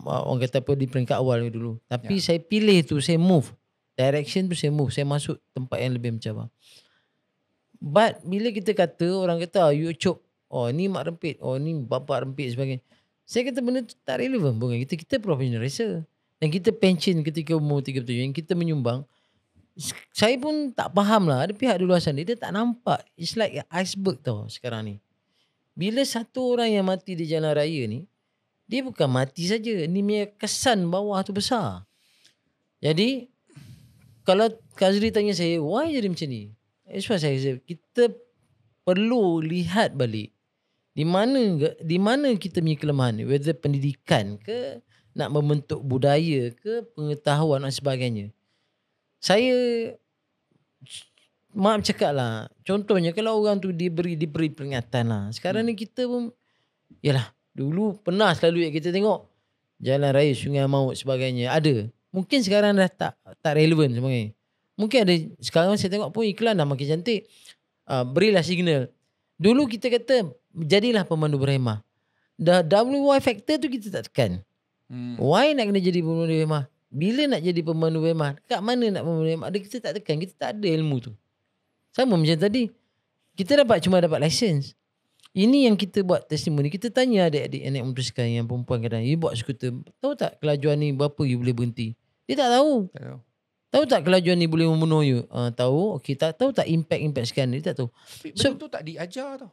Orang kata apa di peringkat awal dulu. Tapi saya pilih tu. Saya move. Direction tu saya move. Saya masuk tempat yang lebih mencabar. But bila kita kata, orang kata you cop. Ni mak rempit. Ni bapak rempit sebagainya. Saya kata benda tu tak relevan pun. Kita professional racer. Dan kita pension ketika umur 37. Yang kita menyumbang. Saya pun tak faham lah. Ada pihak di luar sana. Dia tak nampak. It's like iceberg tau sekarang ni. Bila satu orang yang mati di jalan raya ni. Dia bukan mati saja. Ni punya kesan bawah tu besar. Jadi. Kalau Kazri tanya saya. Why jadi macam ni? That's why saya kata. Kita perlu lihat balik. Di mana kita punya kelemahan ni, whether pendidikan ke, nak membentuk budaya ke, pengetahuan dan sebagainya. Saya maaf cakap lah, contohnya kalau orang tu diberi peringatan lah. Sekarang ni kita pun, yalah, dulu pernah selalu kita tengok jalan raya Sungai Maut sebagainya, ada. Mungkin sekarang dah tak relevan sebagainya. Mungkin ada, sekarang saya tengok pun iklan dah makin cantik. Berilah signal. Dulu kita kata, jadilah pemandu berhemah. Dah WY factor tu kita tak tekan. Why nak kena jadi pemandu berhemah? Bila nak jadi pemandu berhemah? Kat mana nak pemandu berhemah? Kita tak tekan. Kita tak ada ilmu tu. Sama macam tadi. Kita cuma dapat license. Ini yang kita buat testimoni. Kita tanya adik-adik naik motosikal yang perempuan kadang. You buat skuter. Tahu tak kelajuan ni berapa you boleh berhenti? Dia tak tahu. Tahu tak kelajuan ni boleh membunuh you? Tahu. Okay, tahu tak impact sekian? Dia tak tahu. Benda tu tak diajar tau.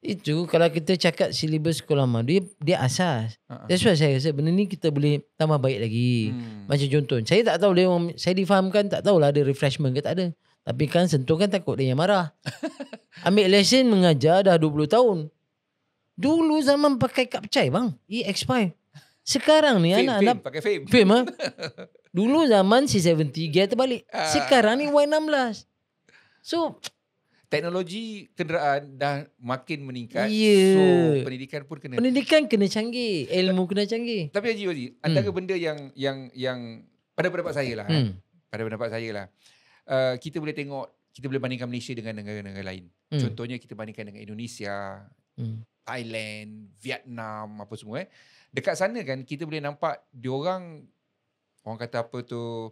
Itu kalau kita cakap silibus sekolah lama, dia asas. That's why saya rasa benda ni kita boleh tambah baik lagi. Macam contoh, saya tak tahu saya difahamkan, tak tahulah ada refreshment ke tak ada. Tapi kan sentuh kan takut dia yang marah. Ambil lesen mengajar dah 20 tahun. Dulu zaman pakai kad pecai bang, expire. Sekarang ni anak-anak pakai fame. Fame Dulu zaman C70 gear terbalik. Sekarang ni Y16. So teknologi kenderaan dah makin meningkat. So pendidikan pun kena. Pendidikan kena canggih, ilmu kena canggih. Tapi Haji Wazi, antara benda yang pada pendapat saya lah, pada pendapat saya lah, kita boleh tengok, kita boleh bandingkan Malaysia dengan negara-negara lain. Contohnya kita bandingkan dengan Indonesia, Thailand, Vietnam, apa semua. Dekat sana kan kita boleh nampak diorang, orang kata apa tu,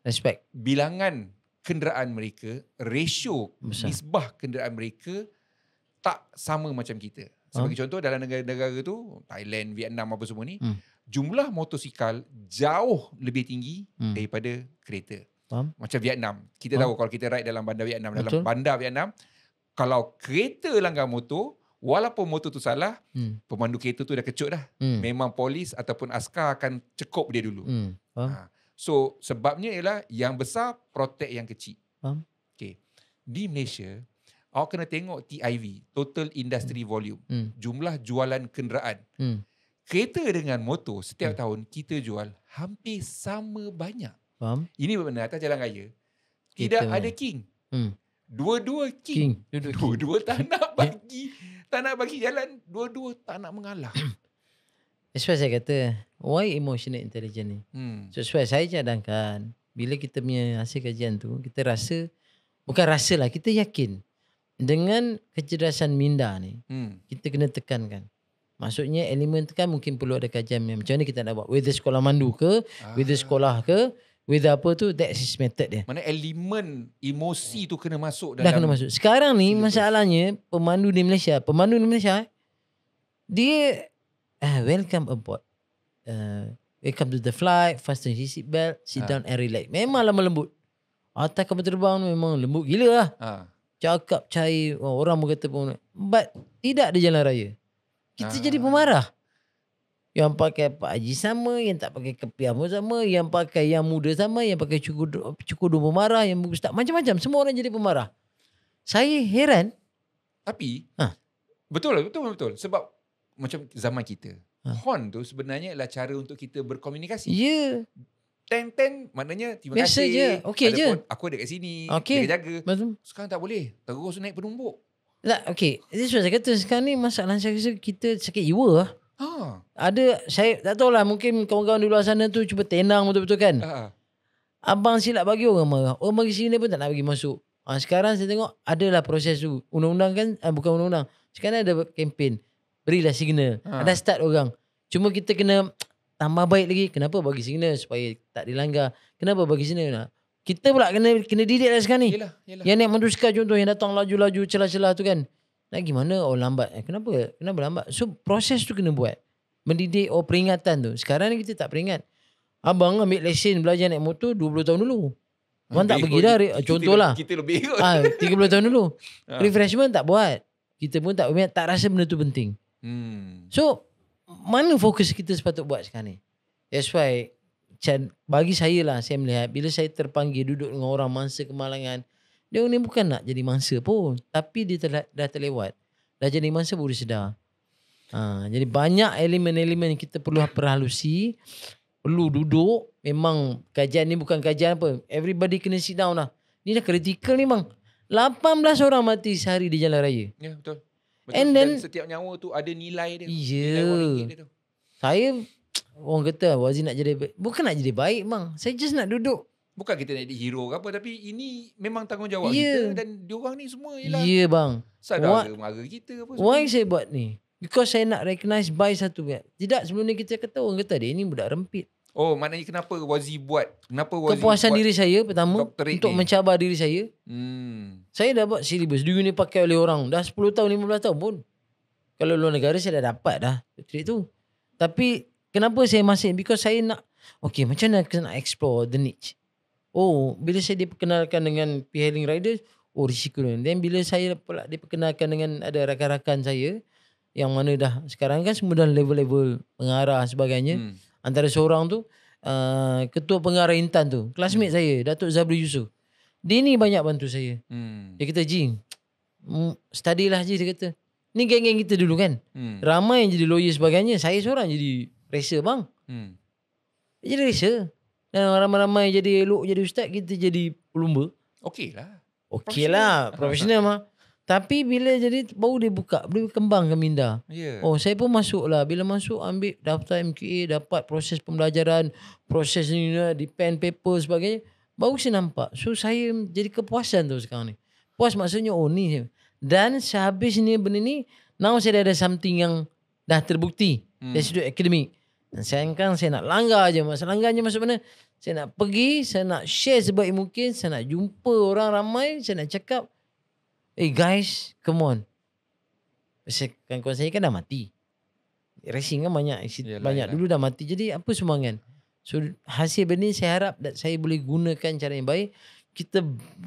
respect. Bilangan kenderaan mereka, ratio nisbah kenderaan mereka tak sama macam kita. Sebagai contoh dalam negara-negara tu, Thailand, Vietnam apa semua ni, jumlah motosikal jauh lebih tinggi daripada kereta. Faham? Macam Vietnam. Kita tahu kalau kita ride dalam bandar Vietnam. Betul. Dalam bandar Vietnam, kalau kereta langgar motor, walaupun motor tu salah, pemandu kereta tu dah kecut dah. Memang polis ataupun askar akan cekup dia dulu. Faham? So, sebabnya ialah yang besar protect yang kecil. Faham? Okay. Di Malaysia, awak kena tengok TIV, Total Industry Volume. Jumlah jualan kenderaan. Kereta dengan motor setiap tahun kita jual hampir sama banyak. Faham? Ini benar atas jalan raya. Tidak ada king. Dua-dua king. Dua-dua tak nak bagi jalan. Dua-dua tak nak mengalah. That's why saya kata, why emotional intelligence ni? So, that's why saya cadangkan, bila kita punya hasil kajian tu, kita rasa, bukan rasa lah, kita yakin. Dengan kecerdasan minda ni, kita kena tekankan. Maksudnya elemen tu kan mungkin perlu ada kajian macam mana kita nak buat. Whether sekolah mandu ke, whether sekolah ke, whether apa tu, that's his method dia. Mana elemen emosi tu kena masuk dalam. Dah kena masuk. Sekarang ni masalahnya pemandu di Malaysia, dia welcome aboard. Welcome to the flight, fasten your seat belt, sit down and relax. Memang lama lembut. Atas kapal terbang memang lembut gila lah. Cakap cair, orang pun kata pun. But tidak ada jalan raya. Kita jadi pemarah. Yang pakai Pak Haji sama, yang tak pakai kepiah pun sama, yang pakai yang muda sama, yang pakai cukudu pemarah, yang ustaz macam-macam. Semua orang jadi pemarah. Saya heran. Tapi, betul. Sebab macam zaman kita, horn tu sebenarnya adalah cara untuk kita berkomunikasi. Ya. Ten, maknanya terima biasa kasih. Je. Okey je. Aku ada kat sini. Okay. Jaga-jaga. Betul. Sekarang tak boleh. Terus naik penumbuk. Tak, okay. This was saya kata sekarang ni masalah saya rasa kita sakit jiwa lah. Ada, saya tak tahulah, mungkin kawan-kawan di luar sana tu cuba tenang betul-betul kan. Abang silap bagi orang marah. Orang bagi sini pun tak nak bagi masuk. Sekarang saya tengok adalah proses tu. Undang-undang kan, bukan undang-undang. Sekarang ada kempen. Berilah signal. Ada start orang. Cuma kita kena tambah baik lagi. Kenapa bagi signal supaya tak dilanggar? Kenapa bagi signal? Kita pula kena didik lah sekarang ni. Yelah. Yang naik motosikal contoh, yang datang laju-laju celah-celah tu kan. Nak gimana? Lambat. Kenapa lambat? So proses tu kena buat. Mendidik peringatan tu. Sekarang ni kita tak peringat. Abang ambil lesen belajar naik motor 20 tahun dulu. Abang tak pergi dah. Contohlah. Kita lebih kot. 30 tahun dulu. Refreshment tak buat. Kita pun tak rasa benda tu penting. So, mana fokus kita sepatut buat sekarang ni? That's why, bagi saya lah, saya melihat, bila saya terpanggil duduk dengan orang mangsa kemalangan, dia ni bukan nak jadi mangsa pun. Tapi dia dah terlewat. Dah jadi mangsa baru sedar. Jadi banyak elemen-elemen yang kita perlu perhalusi. Perlu duduk. Memang kajian ni bukan kajian apa. Everybody kena sit down lah. Ni dah kritikal ni bang. 18 orang mati sehari di jalan raya. Ya, betul. And then, dan setiap nyawa tu ada nilai dia. Ya. Nilai dia tu. Saya, orang kata Wazi nak jadi baik. Bukan nak jadi baik bang. Saya just nak duduk. Bukan kita nak jadi hero ke apa. Tapi ini memang tanggungjawab kita. Dan diorang ni semua ialah bang. saudara-mara kita. Apa Why saya buat ni? Because saya nak recognize by satu pihak. Tidak, sebelum ni kita kata orang kata dia ni budak rempit. Oh, maknanya kenapa Wazi buat? Kepuasan diri saya pertama untuk mencabar diri saya. Saya dah buat silibus. Dulu ni pakai oleh orang. Dah 10 tahun, 15 tahun pun. Kalau luar negara saya dah dapat dah trik tu. Tapi kenapa saya masih? Because saya nak, okay, macam mana kita nak explore the niche. Bila saya diperkenalkan dengan P-Hailing Riders, risiko ni. Dan bila saya pula diperkenalkan dengan ada rakan-rakan saya, yang mana dah sekarang kan semua dah level-level pengarah sebagainya. Antara seorang tu ketua pengarah Intan tu, classmate saya, Datuk Zabri Yusof. Dia ni banyak bantu saya. Dia kata, Jing, study lah je, dia kata. Ni geng-geng kita dulu kan. Ramai yang jadi lawyer sebagainya. Saya seorang jadi racer bang. Dia jadi racer. Dan ramai-ramai jadi elok, jadi ustaz, kita jadi pelumba. Okey lah. Profesional mah. Tapi bila jadi baru dia buka, dia kembang ke minda. Saya pun masuk lah. Bila masuk ambil daftar MQA, dapat proses pembelajaran, proses ni di pen, paper sebagainya. Baru saya nampak. So saya jadi kepuasan tu sekarang ni. Puas maksudnya ni. Dan sehabis ni benda ni, now saya dah ada something yang dah terbukti. Dari sudut akademik. Dan sekarang saya nak langgar je. Masa langgarnya masuk mana? Saya nak pergi, saya nak share sebaik mungkin, saya nak jumpa orang ramai, saya nak cakap, guys, come on. Kawan-kawan saya kan dah mati. Racing kan banyak. Yalah. Dulu dah mati. Jadi apa sumbangan? So hasil benda ni saya harap saya boleh gunakan cara yang baik. Kita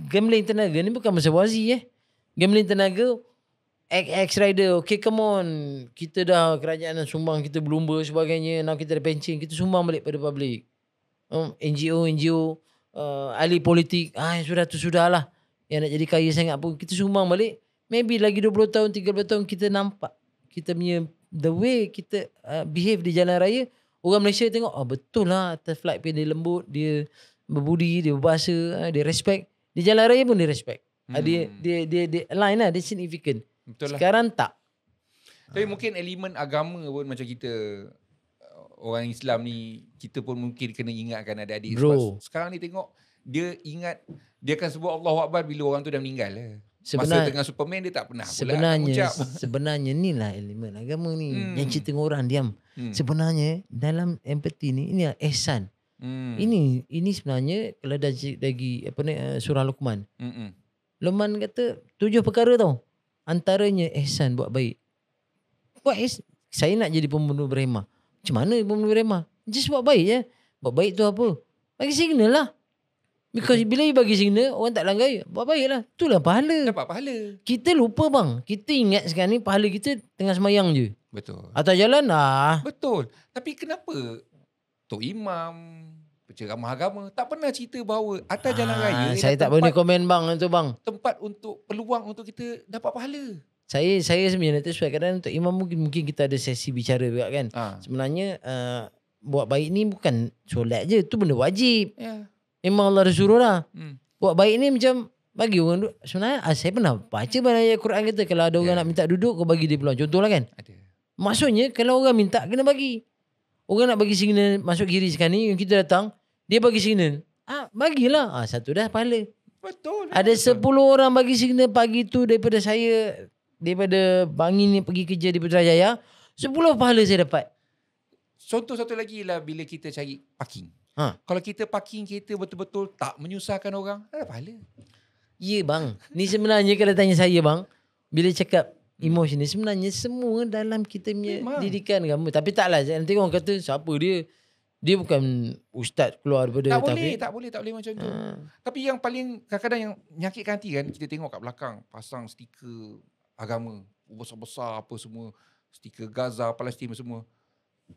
gambling tenaga ni bukan masa wazi Gambling tenaga X rider, okay come on. Kita dah kerajaan sumbang, kita berlumba sebagainya. Now kita ada pencen, kita sumbang balik pada public. NGO, ahli politik, sudahlah. Yang nak jadi kaya sangat pun kita sumbang balik. Maybe lagi 20 tahun, 30 tahun kita nampak kita punya the way kita behave di jalan raya. Orang Malaysia tengok, betul lah atas flight pun dia lembut, dia berbudi, dia berbahasa, dia respect. Di jalan raya pun dia respect. Dia align lah, dia significant. Betul lah. Sekarang tak. Tapi mungkin elemen agama pun macam kita orang Islam ni, kita pun mungkin kena ingatkan adik-adik. Sebab sekarang ni tengok, dia ingat, dia akan sebut Allahu Akbar bila orang tu dah meninggal lah. Masa tengah Superman dia tak pernah sebenarnya ni lah elemen agama ni yang cerita dengan orang diam. Sebenarnya dalam empathy ni, ini ihsan. Ini sebenarnya kalau lagi surah Luqman. Luqman kata 7 perkara tau. Antaranya ihsan, buat baik. Saya nak jadi pembunuh berhemah. Macam mana pembunuh berhemah? Just buat baik je. Buat baik tu apa? Bagi signal lah. Because bila you bagi signal, orang tak langgar, buat baik lah. Itulah pahala. Dapat pahala. Kita lupa bang. Kita ingat sekarang ni pahala kita tengah semayang je. Betul. Atas jalan Betul. Tapi kenapa Tok Imam, penceramah agama tak pernah cerita bahawa atas jalan raya saya tak boleh komen bang itu bang. Tempat untuk peluang untuk kita dapat pahala. Saya sebenarnya nanti sebab kadang Tok Imam mungkin kita ada sesi bicara juga kan. Sebenarnya buat baik ni bukan solat je, tu benda wajib. Memang Allah dah suruh lah. Buat baik ni macam bagi orang duduk. Sebenarnya saya pernah baca ayat Quran kata kalau ada orang nak minta duduk, kau bagi dia peluang. Contohlah kan. Ada. Maksudnya kalau orang minta kena bagi. Orang nak bagi signal masuk kiri sekarang ni, kita datang, dia bagi signal. Bagilah. Satu dah pahala. Betul. Ada 10 orang bagi signal pagi tu daripada saya, daripada Bangi ni pergi kerja di Putrajaya, 10 pahala saya dapat. Contoh satu lagi lah bila kita cari parking. Kalau kita parking kereta betul-betul tak menyusahkan orang, ada pahala. Ya bang. Ni sebenarnya kalau tanya saya bang, bila cakap emosi ni sebenarnya semua dalam kita punya didikan agama. Tapi taklah nanti orang kata siapa dia. Dia bukan ustaz keluar daripada tak boleh macam tu. Tapi yang paling kadang-kadang yang menyakitkan hati kan, kita tengok kat belakang pasang stiker agama besar-besar apa semua, stiker Gaza, Palestin semua.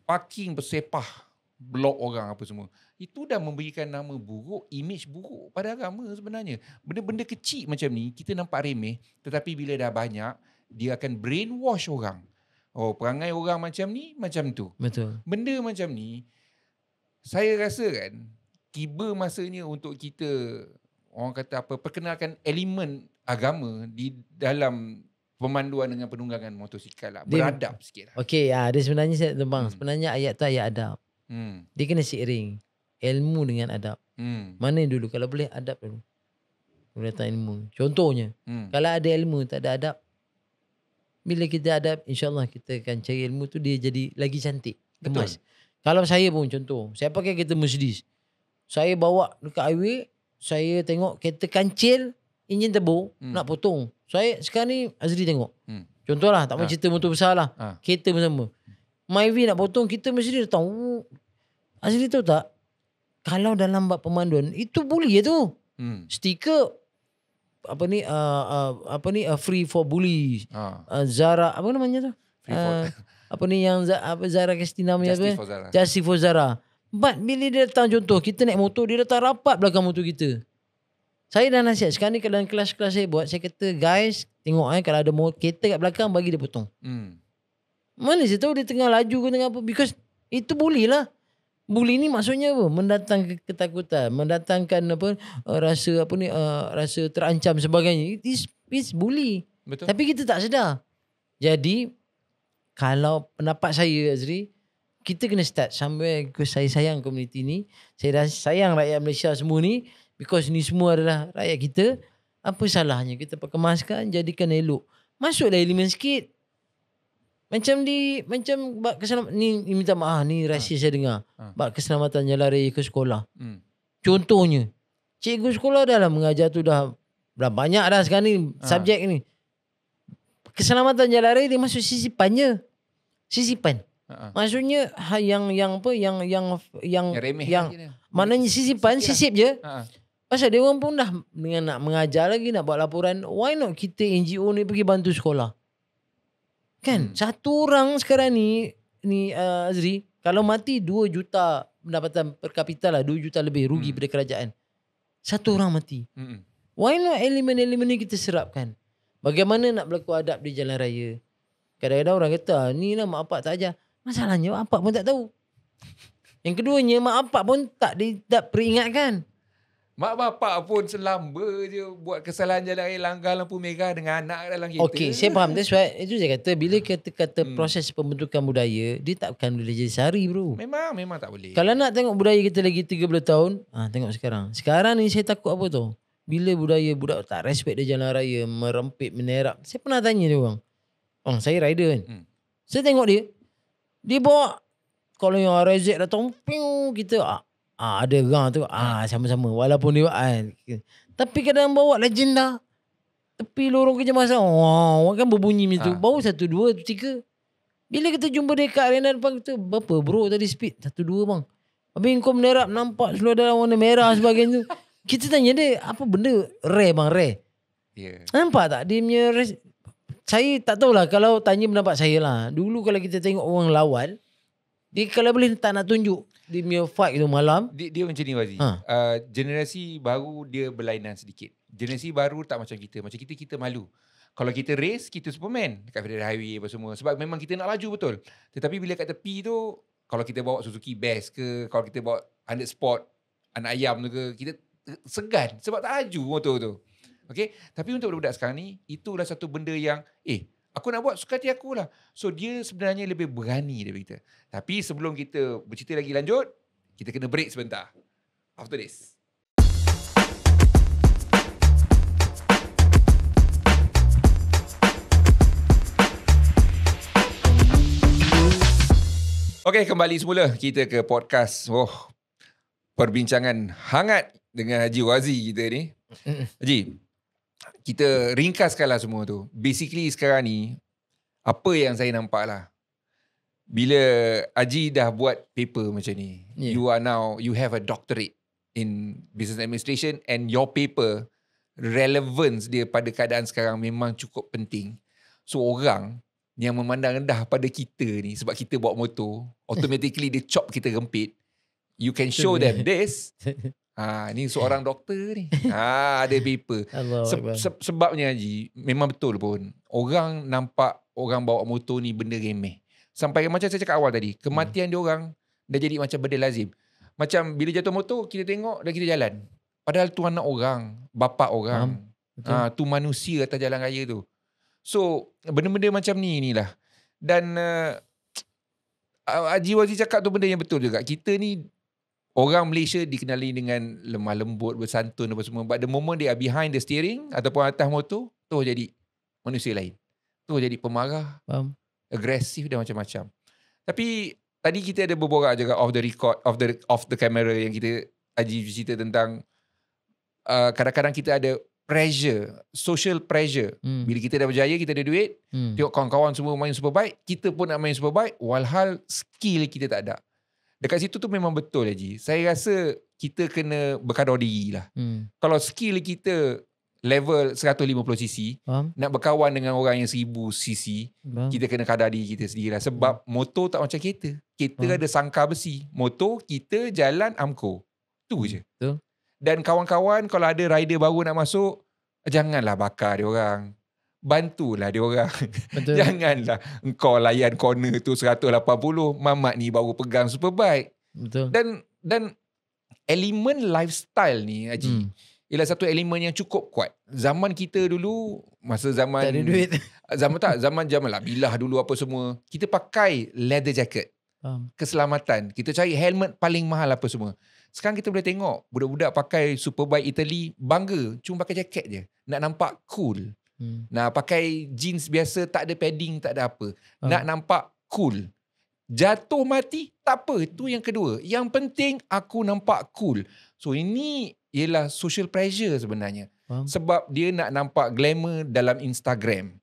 Parking bersepah, blok orang apa semua. Itu dah memberikan nama buruk, image buruk pada agama sebenarnya. Benda-benda kecil macam ni kita nampak remeh, tetapi bila dah banyak, dia akan brainwash orang. Perangai orang macam ni, macam tu. Betul. Benda macam ni, saya rasa kan, tiba masanya untuk kita, orang kata apa, perkenalkan elemen agama di dalam pemanduan dengan penunggangan motosikal lah. Beradab sikit lah. Okey, dia sebenarnya saya bang, sebenarnya ayat tu ayat adab. Dia kena seiring ilmu dengan adab. Mana dulu kalau boleh adab dulu. Boleh datang ilmu. Contohnya, kalau ada ilmu tak ada adab, bila kita adab, insyaAllah kita akan cari ilmu tu dia jadi lagi cantik. Kemas. Kalau saya pun contoh, saya pakai kereta Mercedes. Saya bawa dekat highway, saya tengok kereta kancil, enjin turbo, nak potong. Saya sekarang ni Azri tengok. Contohlah, tak mahu cerita motor besar lah. Kereta bersama. Myvi nak potong, kita Mercedes datang. Azri tahu tak? Kalau dalam bab pemanduan, itu bully tu. Stiker free for bullies. Zara, apa namanya tu? Apa ni yang Zara Kristina punya apa? Justice for Zara. But bila dia datang contoh, kita naik motor, dia datang rapat belakang motor kita. Saya dah nasihat. Sekarang ni kalau dalam kelas-kelas saya buat, saya kata guys, tengok kalau ada kereta kat belakang, bagi dia potong. Mana saya tahu dia tengah laju ke tengah apa. Because itu bully lah. Bully ni maksudnya apa? Mendatangkan ketakutan, mendatangkan rasa terancam sebagainya. It's bully. Betul. Tapi kita tak sedar. Jadi kalau pendapat saya Azri, kita kena start somewhere because saya sayang komuniti ni. Saya sayang rakyat Malaysia semua ni because ni semua adalah rakyat kita. Apa salahnya kita perkemaskan, jadikan elok. Masuklah elemen sikit. Macam bak keselamatan ni minta maaf ni rahsia saya dengar. Bak keselamatan jalan raya ke sekolah. Contohnya, cikgu sekolah dah lah mengajar tu dah banyak dah sekarang ni subjek ni. Keselamatan jalan raya dia masuk sisipannya. Sisipan. Maksudnya yang remeh maknanya sisip je. Ha. Pasal dia orang pun dah dengan nak mengajar lagi, nak buat laporan. Why not kita NGO ni pergi bantu sekolah? Kan? Satu orang sekarang ni Azri, kalau mati 2 juta pendapatan per kapita lah, 2 juta lebih rugi pada kerajaan. Satu orang mati. Why not elemen-elemen ni kita serapkan? Bagaimana nak berlaku adab di jalan raya? Kadang-kadang orang kata, ni lah mak bapak tak ajar. Masalahnya mak bapak pun tak tahu. Yang keduanya, mak bapak pun tak peringatkan. Mak bapak pun selamba je buat kesalahan jalan raya, langgar lampu merah dengan anak dalam kereta. Okey, saya faham. That's why itu saya kata, bila kata proses pembentukan budaya, dia takkan boleh jadi sehari, bro. Memang tak boleh. Kalau nak tengok budaya kita lagi 30 tahun, tengok sekarang. Sekarang ni saya takut apa tu? Bila budaya budak tak respect dia jalan raya, merempit, menerap. Saya pernah tanya dia orang. Saya rider kan. Saya tengok dia bawa, kalau yang RZ datang, kita ada gang tu, sama-sama. Walaupun dia tapi kadang bawa legenda tepi lorong kecemasan, kan berbunyi macam tu. Baru 1, 2, 3. Bila kita jumpa dekat arena depan, kita, berapa bro tadi speed? 1, 2 bang. Habis kau menerap, nampak seluar dalam warna merah sebagainya tu. Kita tanya dia, apa benda rare bang, rare? Yeah. Nampak tak dia punya saya tak tahulah, kalau tanya pendapat saya lah. Dulu kalau kita tengok orang lawan, dia kalau boleh tak nak tunjuk dia punya fight tu malam. Dia macam ni, Wazi. Generasi baru dia berlainan sedikit. Generasi baru tak macam kita. Macam kita malu. Kalau kita race, kita Superman dekat Federal Highway apa semua. Sebab memang kita nak laju betul. Tetapi bila kat tepi tu, kalau kita bawa Suzuki Best ke, kalau kita bawa 100 Sport, anak ayam tu ke, kita segan sebab tak laju motor tu. Okay? Tapi untuk budak-budak sekarang ni, itulah satu benda yang, aku nak buat suka hati aku lah. So dia sebenarnya lebih berani daripada kita. Tapi sebelum kita bercerita lagi lanjut, kita kena break sebentar. After this. Okay, kembali semula kita ke podcast. Perbincangan hangat dengan Haji Wazi kita ni. Haji, kita ringkaskanlah semua tu. Basically sekarang ni, apa yang saya nampak lah, bila Haji dah buat paper macam ni, you have a doctorate in business administration, and your paper, relevance dia pada keadaan sekarang memang cukup penting. So orang yang memandang rendah pada kita ni, sebab kita bawa motor, automatically dia chop kita rempit. You can show them this. Ni seorang doktor ni. Ada paper. Sebabnya Haji, memang betul pun. Orang nampak orang bawa motor ni benda remeh. Sampai macam saya cakap awal tadi, kematian dia orang dah jadi macam benda lazim. Macam bila jatuh motor, kita tengok dan kita jalan. Padahal tu anak orang, bapa orang. Tu manusia atas jalan raya tu. So, benda-benda macam ni lah. Dan Haji Wazi cakap tu benda yang betul juga. Kita ni, orang Malaysia dikenali dengan lemah lembut, bersantun apa semua. But the moment they are behind the steering ataupun atas motor, tu jadi manusia lain. Tu jadi pemarah, agresif dan macam-macam. Tapi tadi kita ada berborak juga off the record, off the camera yang kita Haji cerita tentang kadang-kadang kita ada pressure, social pressure. Bila kita dah berjaya, kita ada duit, tengok kawan-kawan semua main superbike, kita pun nak main superbike, walhal skill kita tak ada. Dekat situ tu memang betul Haji. Saya rasa kita kena berkadar diri lah. Kalau skill kita level 150cc, nak berkawan dengan orang yang 1000cc, kita kena kadar diri kita sendiri lah. Sebab motor tak macam kereta. Kereta ada sangkar besi. Motor kita jalan amko. Tu je. Dan kawan-kawan kalau ada rider baru nak masuk, janganlah bakar dia orang. Bantulah dia orang. Janganlah engkau layan corner tu 180, mamat ni baru pegang superbike. Betul. Dan elemen lifestyle ni Haji, ialah satu elemen yang cukup kuat. Zaman kita dulu, masa zaman tak ada duit. Zaman lah bilah dulu apa semua, kita pakai leather jacket. Keselamatan. Kita cari helmet paling mahal apa semua. Sekarang kita boleh tengok budak-budak pakai superbike Italy, bangga cuma pakai jaket je. Nak nampak cool. Nak pakai jeans biasa, tak ada padding, tak ada apa. Nak nampak cool. Jatuh mati, tak apa. Itu yang kedua. Yang penting aku nampak cool. So ini ialah social pressure sebenarnya. Sebab dia nak nampak glamour dalam Instagram.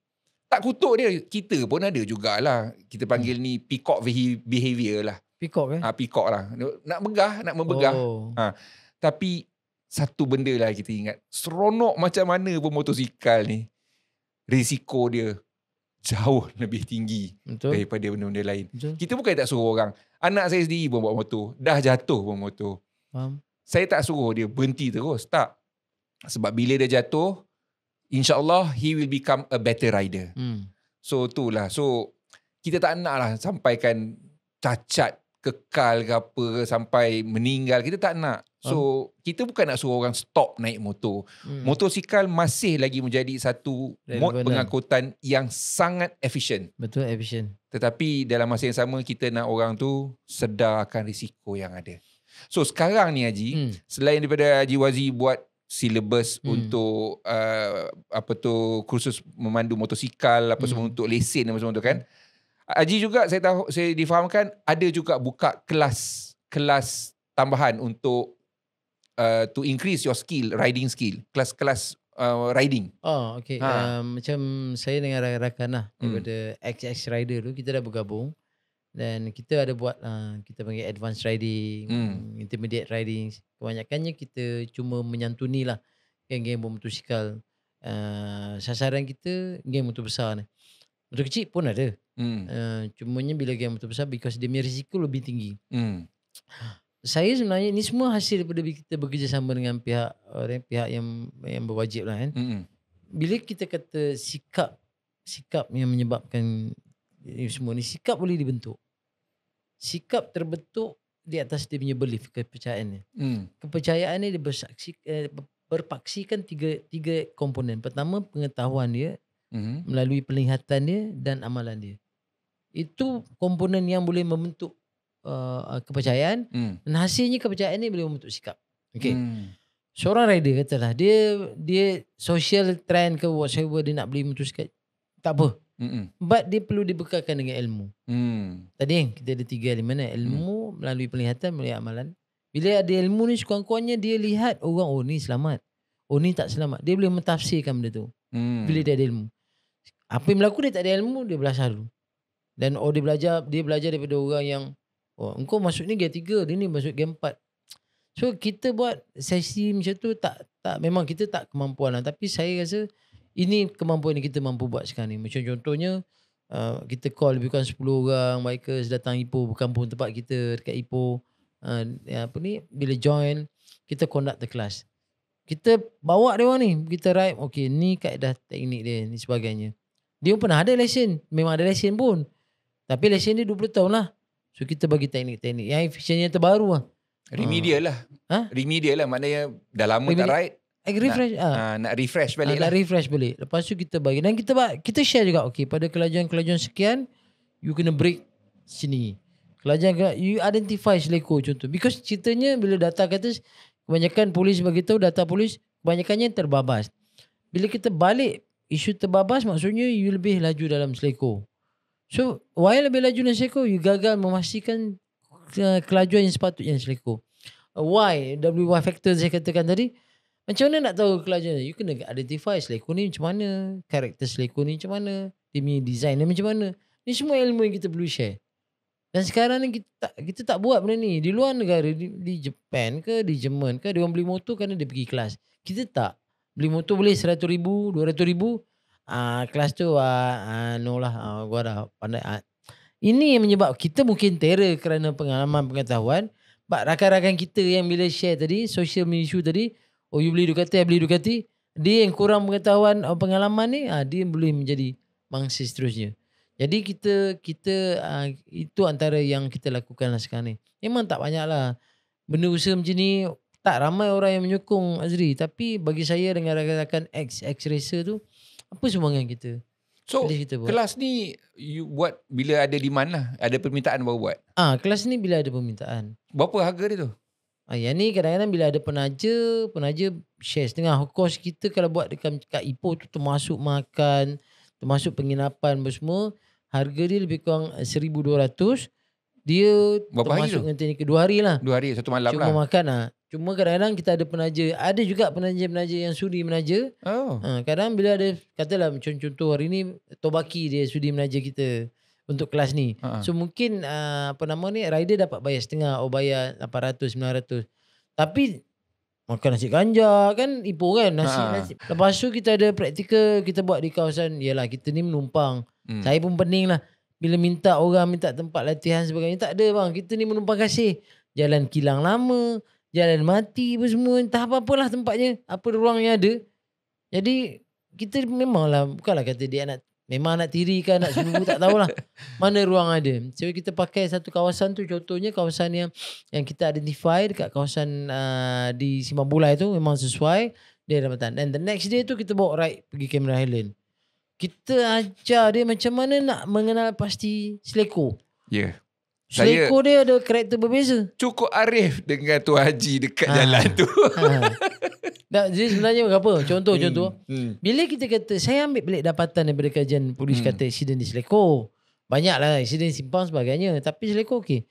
tak kutuk dia. Kita pun ada jugalah. Kita panggil ni peacock behavior lah. Peacock Peacock lah. Nak membegah. Oh. Tapi satu benda lah kita ingat. Seronok macam mana pun motosikal ni, risiko dia jauh lebih tinggi daripada benda-benda lain. Betul. Kita bukan tak suruh orang. Anak saya sendiri pun bawa motor. Dah jatuh pun motor. Faham. Saya tak suruh dia berhenti terus. Tak. Sebab bila dia jatuh, InsyaAllah he will become a better rider. So itulah. So kita tak nak lah sampaikan cacat, kekal ke apa, sampai meninggal. Kita tak nak. So kita bukan nak suruh orang stop naik motor. Motosikal masih lagi menjadi satu mod pengangkutan yang sangat efisien. Betul, efisien. Tetapi dalam masa yang sama kita nak orang tu sedar akan risiko yang ada. So sekarang ni Haji, selain daripada Haji Wazi buat silabus untuk kursus memandu motosikal apa semua, untuk lesen apa semua tu kan, Haji juga saya difahamkan ada juga buka kelas tambahan untuk to increase your riding skill, kelas riding. Oh, okay. Macam saya dengan rakan-rakan lah daripada XX Rider tu, kita dah bergabung dan kita ada buat kita panggil advanced riding, intermediate riding. Kebanyakannya kita cuma menyantuni lah geng-geng bermotosikal. Sasaran kita geng motor besar ni. Motor kecil pun ada. Cumanya bila geng motor besar, because dia punya risiko lebih tinggi. Saya sebenarnya ni semua hasil daripada kita bekerjasama dengan pihak yang berwajib lah kan. Bila kita kata sikap yang menyebabkan ini semua ni, sikap boleh dibentuk. Sikap terbentuk di atas dia punya belief, kepercayaannya. Kepercayaan ni dia berpaksikan tiga komponen. Pertama, pengetahuan dia melalui penglihatan dia dan amalan dia. Itu komponen yang boleh membentuk kepercayaan, dan hasilnya kepercayaan ni boleh membentuk sikap. Okay. Seorang rider katalah dia social trend ke whatever, dia nak beli motosikal, tak apa. But dia perlu dibekalkan dengan ilmu. Tadi kita ada 3 elemen, ilmu melalui penglihatan, melalui amalan. Bila ada ilmu ni, sekurang-kurangnya dia lihat orang, oh ni selamat, oh ni tak selamat. Dia boleh mentafsirkan benda tu. Bila dia ada ilmu. Apa yang berlaku, dia tak ada ilmu, dia belasah dulu. Dan dia belajar daripada orang yang, oh engkau masuk ni gear 3, dia ni masuk gear 4. So kita buat sesi macam tu tak memang kita tak kemampuan lah. Tapi saya rasa ini kemampuan yang kita mampu buat sekarang ni. Macam contohnya kita call lebih kurang 10 orang bikers datang Ipoh, berkampung tempat kita dekat Ipoh. Bila join, kita conduct the class. Kita bawa dia orang ni, kita ride, okay ni kaedah teknik dia, ni sebagainya. Dia pun pernah ada lesen, memang ada lesen pun. Tapi lesen dia 20 tahun lah. So kita bagi teknik-teknik yang efisiennya terbaru lah. Remedial lah. Remedial lah, maknanya dah lama tak ride. Refresh. Nak refresh balik lah. Nak refresh balik. Lepas tu kita bagi. Dan kita share juga. Okay, pada kelajuan-kelajuan sekian, you kena break sini. Kelajuan, you identify seleko contoh. Because ceritanya bila data kata, kebanyakan polis beritahu, data polis, kebanyakannya terbabas. Bila kita balik, isu terbabas maksudnya you lebih laju dalam seleko. So, why lebih laju dalam seleko? You gagal memastikan kelajuan yang sepatutnya seleko. Why? WY factor saya katakan tadi. Macam mana nak tahu kelajuan? You kena identify seleko ni macam mana, karakter seleko ni macam mana, dia punya design ni macam mana. Ni semua ilmu yang kita perlu share. Dan sekarang ni kita tak buat benda ni. Di luar negara, di Japan ke, di Jerman ke, dia orang beli motor kerana dia pergi kelas. Kita tak. Beli motor boleh 100,000, 200,000. Kelas tu no lah, gua dah pandai. Ini yang menyebab kita mungkin terror kerana pengalaman, pengetahuan. Rakan-rakan kita yang bila share tadi, social issue tadi, oh you beli Ducati, dia yang kurang pengetahuan, pengalaman ni, dia boleh menjadi mangsa seterusnya. Jadi kita itu antara yang kita lakukan lah sekarang ni. Memang tak banyak lah benda usaha macam ni, tak ramai orang yang menyokong Azri. Tapi bagi saya dengan rakan-rakan X-Racer tu, apa sumbangan kita? So kelas ni you buat bila ada demand lah, ada permintaan baru buat? Kelas ni bila ada permintaan. Berapa harga dia tu? Yang ni kadang-kadang bila ada penaja share setengah. Of course kita kalau buat dekat Ipoh tu termasuk makan, termasuk penginapan semua, harga dia lebih kurang 1,200. Dia Berapa hari termasuk tu? dengan teknikal 2 hari lah. 2 hari, 1 malam Cuma lah. makan lah. Cuma kadang-kadang kita ada penaja. Ada juga penaja-penaja yang sudi menaja. Oh. Kadang bila ada, katalah contoh hari ni Tobaki dia sudi menaja kita untuk kelas ni. So mungkin rider dapat bayar setengah, bayar 800, 900. Tapi makan nasi ganja kan, Ipoh kan, nasi. Lepas tu kita ada praktikal, kita buat di kawasan, yalah kita ni menumpang. Saya pun pening lah. Bila minta orang minta tempat latihan sebagainya, tak ada bang. Kita ni menumpang kasih. Jalan Kilang Lama, Jalan Mati apa semua, entah apa-apalah tempatnya, apa ruang yang ada. Jadi kita memanglah, bukanlah kata dia memang anak tiri ke anak sulung, tak tahulah mana ruang ada. So kita pakai satu kawasan tu, contohnya kawasan yang kita identify dekat kawasan di Simpang Bulai tu memang sesuai dia Ramadan. Dan the next day tu kita bawa ride pergi Cameron Highland. Kita ajar dia macam mana nak mengenal pasti Seleko. Ya. Seleko dia ada karakter berbeza. Cukup arif dengan Tuan Haji dekat jalan tu. Jadi sebenarnya apa? Contoh. Bila kita kata, saya ambil balik dapatan daripada kajian polis kata aksiden di Seleko. Banyaklah aksiden Simpang sebagainya. Tapi Seleko okey.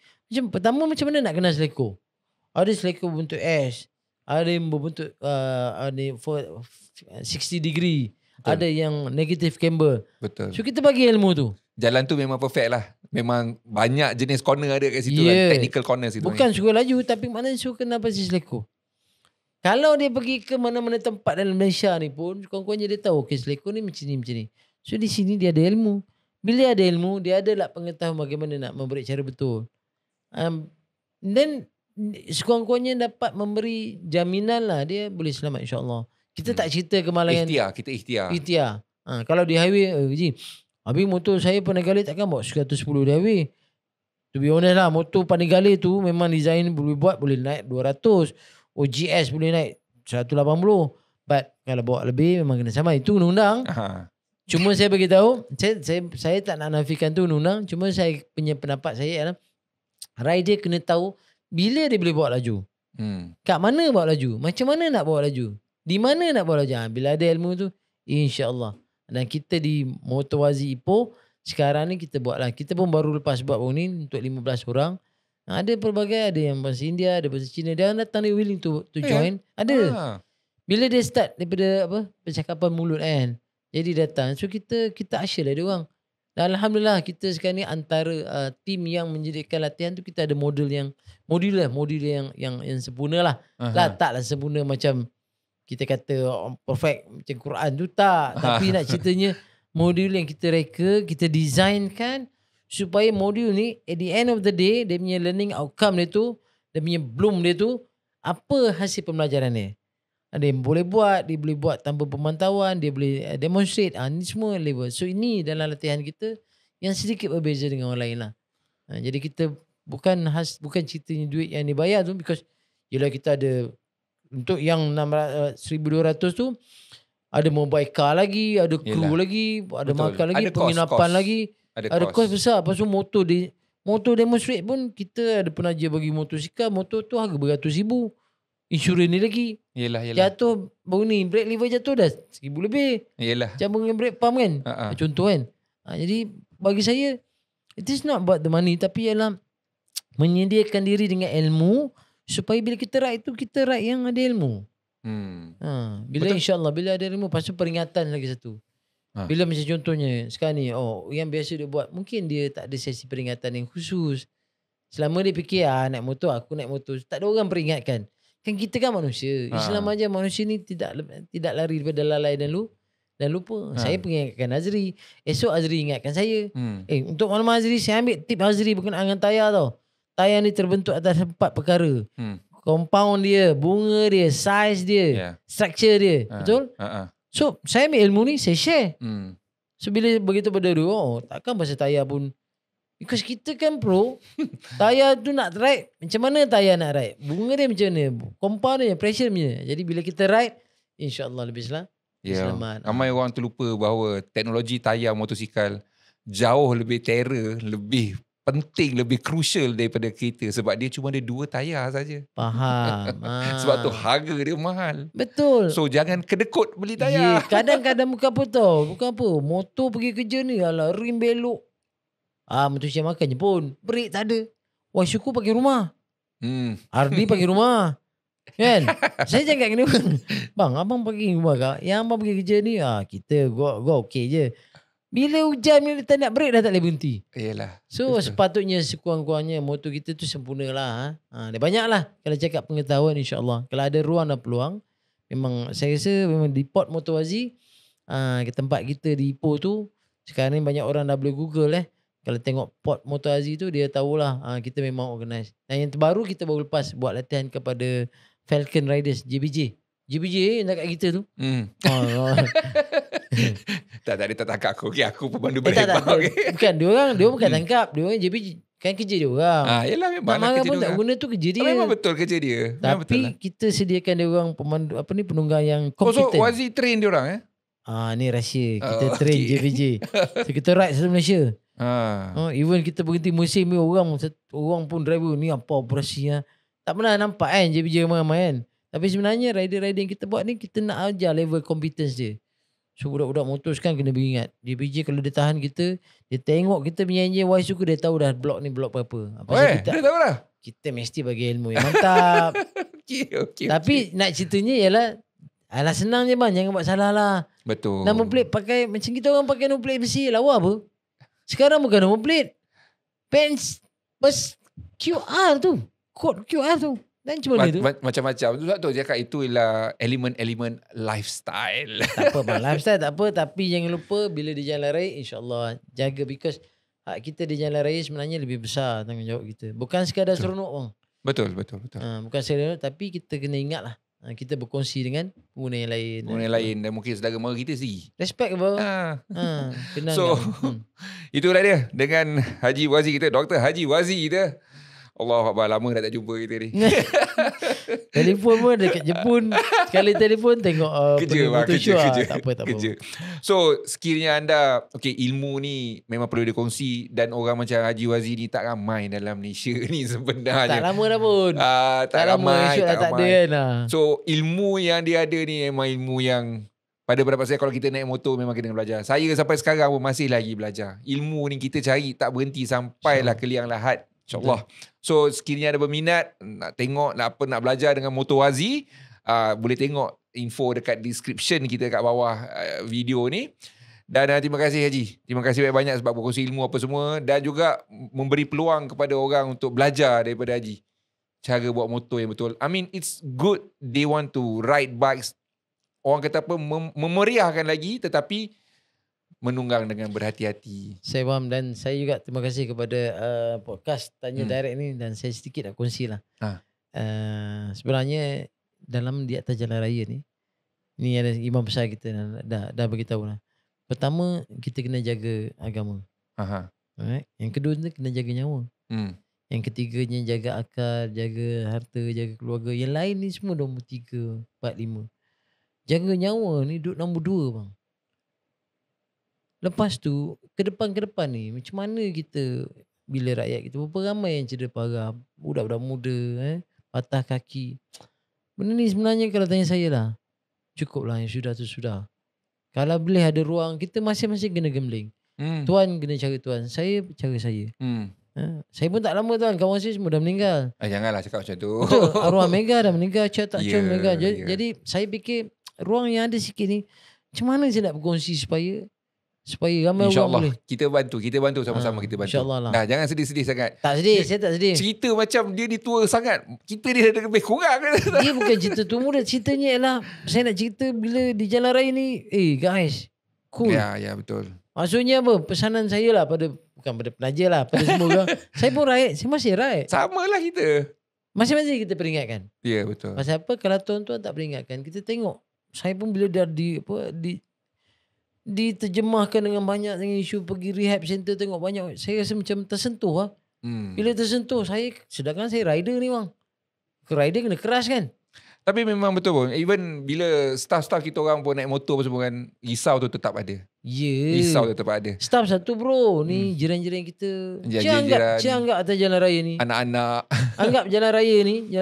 Pertama macam mana nak kenal Seleko? Ada Seleko berbentuk S. Ada yang berbentuk 60 degree. Betul. Ada yang negative camber. Betul. So kita bagi ilmu tu. Jalan tu memang perfect lah. Memang banyak jenis corner ada kat situ kan. Technical corner situ. Bukan suruh laju, tapi maknanya suruh kenal pasti Seleko. Kalau dia pergi ke mana-mana tempat dalam Malaysia ni pun, kawan-kawannya dia tahu, okay, Seleko ni macam ni. So di sini dia ada ilmu. Bila ada ilmu, dia ada lah pengetahuan bagaimana nak memberi cara betul. Dan sekurang-kurangnya dapat memberi jaminan lah dia boleh selamat insyaAllah. Kita tak cerita kemalangan. Kita ikhtiar. Kalau di highway, habis motor saya Panigale takkan bawa 110 di highway. To be honest lah, motor Panigale tu memang design boleh naik 200. OGS boleh naik 180. But kalau bawa lebih memang kena sama. Itu undang-undang. Cuma saya beritahu, saya tak nak nafikan tu undang-undang. Cuma saya punya pendapat saya adalah rider kena tahu bila dia boleh bawa laju. Kat mana bawa laju? Macam mana nak bawa laju? Di mana nak bawa laju? Bila ada ilmu tu, insya-Allah. Dan kita di Motorwazi Ipoh sekarang ni kita buat lah. Kita pun baru lepas buat ni untuk 15 orang. Ada pelbagai, ada yang bahasa India, ada bahasa Cina. Dia datang, dia willing to join. Ada. Bila dia start daripada percakapan mulut kan. Jadi datang. So kita usher lah dia orang. Dan alhamdulillah kita sekarang ni antara tim yang menjadikan latihan tu, kita ada modul yang sempurna lah. Taklah sempurna macam kita kata perfect macam Quran tu tak. Tapi nak ceritanya modul yang kita reka, kita designkan supaya modul ni at the end of the day, dia punya learning outcome dia tu, dia punya bloom dia tu, apa hasil pembelajaran dia. Ada yang boleh buat, dia boleh buat tanpa pemantauan, dia boleh demonstrate. Ni semua level. So ini dalam latihan kita yang sedikit berbeza dengan orang lain lah. Jadi kita bukan ceritanya duit yang dibayar tu, because yelah kita ada untuk yang 1,200 tu ada mobile car lagi, ada kru lagi, ada makan lagi, ada penginapan lagi, ada kos besar. Lepas tu motor demonstrate pun kita ada penaja bagi motosikal, motor tu harga beratus ribu. Insurans ni lagi. Yelah. Jatuh baru ni, brake lever jatuh dah 1,000 lebih. Yelah. Macam dengan brake pump kan. Contoh kan. Jadi bagi saya, it is not about the money, tapi ialah menyediakan diri dengan ilmu supaya bila kita ride tu, kita ride yang ada ilmu. Bila insyaAllah, bila ada ilmu, lepas tu peringatan lagi satu. Bila macam contohnya sekarang ni, yang biasa dia buat, mungkin dia tak ada sesi peringatan yang khusus. Selama dia fikir naik motor, aku naik motor, tak ada orang peringatkan. Kan kita kan manusia. Islam aja manusia ni tidak lari daripada lalai dan lupa. Saya peringatkan Azri. Esok Azri ingatkan saya. Untuk malam Azri, saya ambil tip Azri berkenaan dengan tayar tau. Tayar ni terbentuk atas 4 perkara. Compound dia, bunga dia, size dia, structure dia. Betul? So saya ambil ilmu ni, saya share. So bila begitu pada dia, takkan pasal tayar pun. Because kita kan pro, tayar tu nak ride, macam mana tayar nak ride? Bunga dia macam mana? Compound dia, pressure macam mana? Jadi bila kita ride, insyaAllah lebih selamat. Ramai orang terlupa bahawa teknologi tayar motosikal jauh lebih terror, lebih penting, lebih crucial daripada kereta. Sebab dia cuma ada 2 tayar saja. Faham. Sebab tu harga dia mahal. Betul. So jangan kedekut beli tayar. Kadang-kadang bukan apa tau. Bukan apa. Motor pergi kerja ni, alah rim belok. Motor siap makan je pun. Brake tak ada. wah syukur pakai rumah. Ardi pakai rumah. Kan? Saya cakap gini bang, abang pakai rumah kak. Yang abang pergi kerja ni, kita gua okey je. Bila hujan, bila tak nak break dah tak boleh berhenti. Yalah. So betul. Sepatutnya sekurang-kurangnya motor kita tu sempurna lah. Dia banyak lah kalau cakap pengetahuan, insyaAllah. Kalau ada ruang dan peluang, memang saya rasa memang di port Motor Wazi, ke tempat kita di Ipoh tu, sekarang ni banyak orang dah boleh Google Kalau tengok port Motor Wazi tu, dia tahulah kita memang organize. Dan yang terbaru kita baru lepas buat latihan kepada Falcon Riders, JBJ. JBJ nak kat kita tu. Tak ada tak tangkap aku. Okay, aku pemandu berhebak. Okay. Bukan, dia bukan tangkap. Dia orang JBJ. Kan kerja dia orang. Yalah, memang nak marah pun tak guna tu kerja dia. Memang betul kerja dia. Tapi betul lah. kita sediakan dia orang pemandu, penunggang yang kompetent. So Wazi train dia orang ni rahsia. Kita train JBJ. So kita ride satu Malaysia. Even kita berhenti musim ni, orang pun driver ni apa operasi tak pernah nampak kan JBJ ramai-ramai kan. Tapi sebenarnya rider-rider yang kita buat ni, kita nak ajar level competence dia. So budak-budak motor sekarang kena beringat. JBJ kalau dia tahan kita, dia tengok kita punya enjin wise suku, dia tahu dah blok ni blok berapa. Dia tahu dah. Kita mesti bagi ilmu yang mantap. Tapi nak ceritanya ialah, alah senang je bang, jangan buat salah lah. Betul. Number plate pakai, macam kita orang pakai number plate besi, lawa apa? Sekarang bukan number plate. Pens, QR tu. Kod QR tu. Dan cuma itu macam-macam tu cakap itu ialah elemen-elemen lifestyle. Tak apa bang, lifestyle tak apa, tapi jangan lupa bila di jalan raya, insyaAllah jaga, because hak kita di jalan raya sebenarnya lebih besar tanggungjawab kita. Bukan sekadar seronok bang. Betul. Bukan sekadar, tapi kita kena ingat lah, kita berkongsi dengan pengguna yang lain. Pengguna yang lain dan mungkin saudara mara kita sendiri. Respect bang. So itulah dia dengan Haji Wazi kita, Dr. Haji Wazi kita. Allah Akbar, lama dah tak jumpa kita ni. Telefon pun dekat Jepun. Sekali telefon tengok kerja. Tak apa. So sekiranya anda, ilmu ni memang perlu dikongsi, dan orang macam Haji Wazi ni tak ramai dalam Malaysia ni sebenarnya. Tak lama dah pun. Tak ramai. Tak ada kan. So ilmu yang dia ada ni memang ilmu yang, pada pendapat saya, kalau kita naik motor memang kena belajar. Saya sampai sekarang pun masih lagi belajar. Ilmu ni kita cari tak berhenti sampailah ke liang lahat, InsyaAllah. So sekiranya ada berminat, nak tengok, nak belajar dengan Motor Wazi, boleh tengok info dekat description kita kat bawah video ni. Dan terima kasih Haji. Terima kasih banyak-banyak sebab berkongsi ilmu apa semua, dan juga memberi peluang kepada orang untuk belajar daripada Haji cara buat motor yang betul. I mean, it's good they want to ride bikes. Orang kata apa, memeriahkan lagi, tetapi menunggang dengan berhati-hati. Saya faham, dan saya juga terima kasih kepada podcast Tanya Direct ni, dan saya sedikit nak kongsi lah. Sebenarnya dalam di atas jalan raya ni ada imam besar kita dah beritahu lah. Pertama, kita kena jaga agama. Alright. Yang kedua ni kena jaga nyawa. Yang ketiganya jaga akal, jaga harta, jaga keluarga. Yang lain ni semua nombor 3, 4, 5. Jaga nyawa ni duduk nombor 2 bang. Lepas tu, ke depan ni, macam mana kita, bila rakyat kita, berapa ramai yang cedera parah, budak-budak muda, patah kaki. Benda ni sebenarnya kalau tanya saya lah, cukup lah yang sudah tu sudah. Kalau boleh ada ruang, kita masing-masing kena gambling. Tuan kena cara tuan, saya cara saya. Saya pun tak lama tuan, kawan saya semua dah meninggal. Janganlah cakap macam tu. Betul, arwah Mega dah meninggal, Cak Tak Cun meninggal. Jadi saya fikir, ruang yang ada sikit ni, macam mana saya nak berkongsi supaya ramai orang boleh. Kita bantu sama-sama, kita bantu. InsyaAllah lah. Dah, jangan sedih-sedih sangat. Tak sedih, saya tak sedih. Cerita macam dia ni tua sangat, kita dia ada lebih kurang. Dia bukan cerita tu muda, ceritanya ialah saya nak cerita bila di jalan raya ni, guys, cool. Ya, betul. Maksudnya apa? Pesanan saya lah bukan pada penaja lah, pada semua orang. Saya pun rakyat, saya masih rakyat. Sama lah kita. Masing-masing kita peringatkan. Ya, betul. Pasal apa? Kalau tuan-tuan tak peringatkan, kita tengok. Saya pun bila dah diterjemahkan dengan banyak dengan isu pergi rehab center, tengok banyak, saya rasa macam tersentuh lah. Bila tersentuh, sedangkan saya rider ni bang. Rider kena keras kan. Tapi memang betul pun, even bila staff-staff kita orang pun naik motor apa semua kan, risau tu tetap ada. Risau tu tetap ada. Staff satu bro, ni jiran-jiran kita. Cik anggap atas jalan raya ni. Anak-anak. Anggap jalan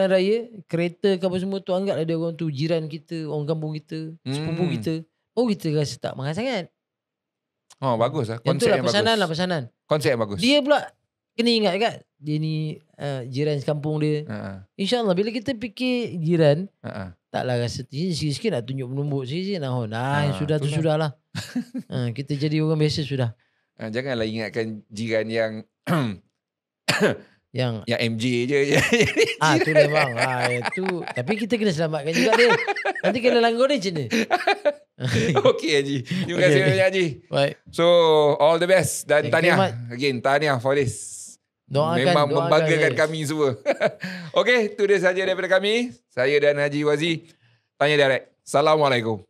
raya, kereta ke apa semua tu, anggaplah dia orang tu jiran kita, orang kampung kita, sepupu kita. Kita rasa tak marah sangat. Bagus lah. Konsep yang bagus. Konsep yang bagus. Dia pula kena ingat kan dia ni jiran sekampung dia. InsyaAllah bila kita fikir jiran, taklah rasa sikit-sikit nak tunjuk menumbuk sikit-sikit nak sudah tu sudahlah. Kita jadi orang biasa sudah. Janganlah ingatkan jiran yang yang MJ je. Tu memang. Itu tapi kita kena selamatkan juga dia. Nanti kena langgar dia macam ni. Okey Haji. Terima kasih banyak Haji. Baik. So all the best dan tahniah. Again tahniah for this. Memang membanggakan kami semua. Okey, itu dia saja daripada kami. Saya dan Haji Wazi. Tanya direct. Assalamualaikum.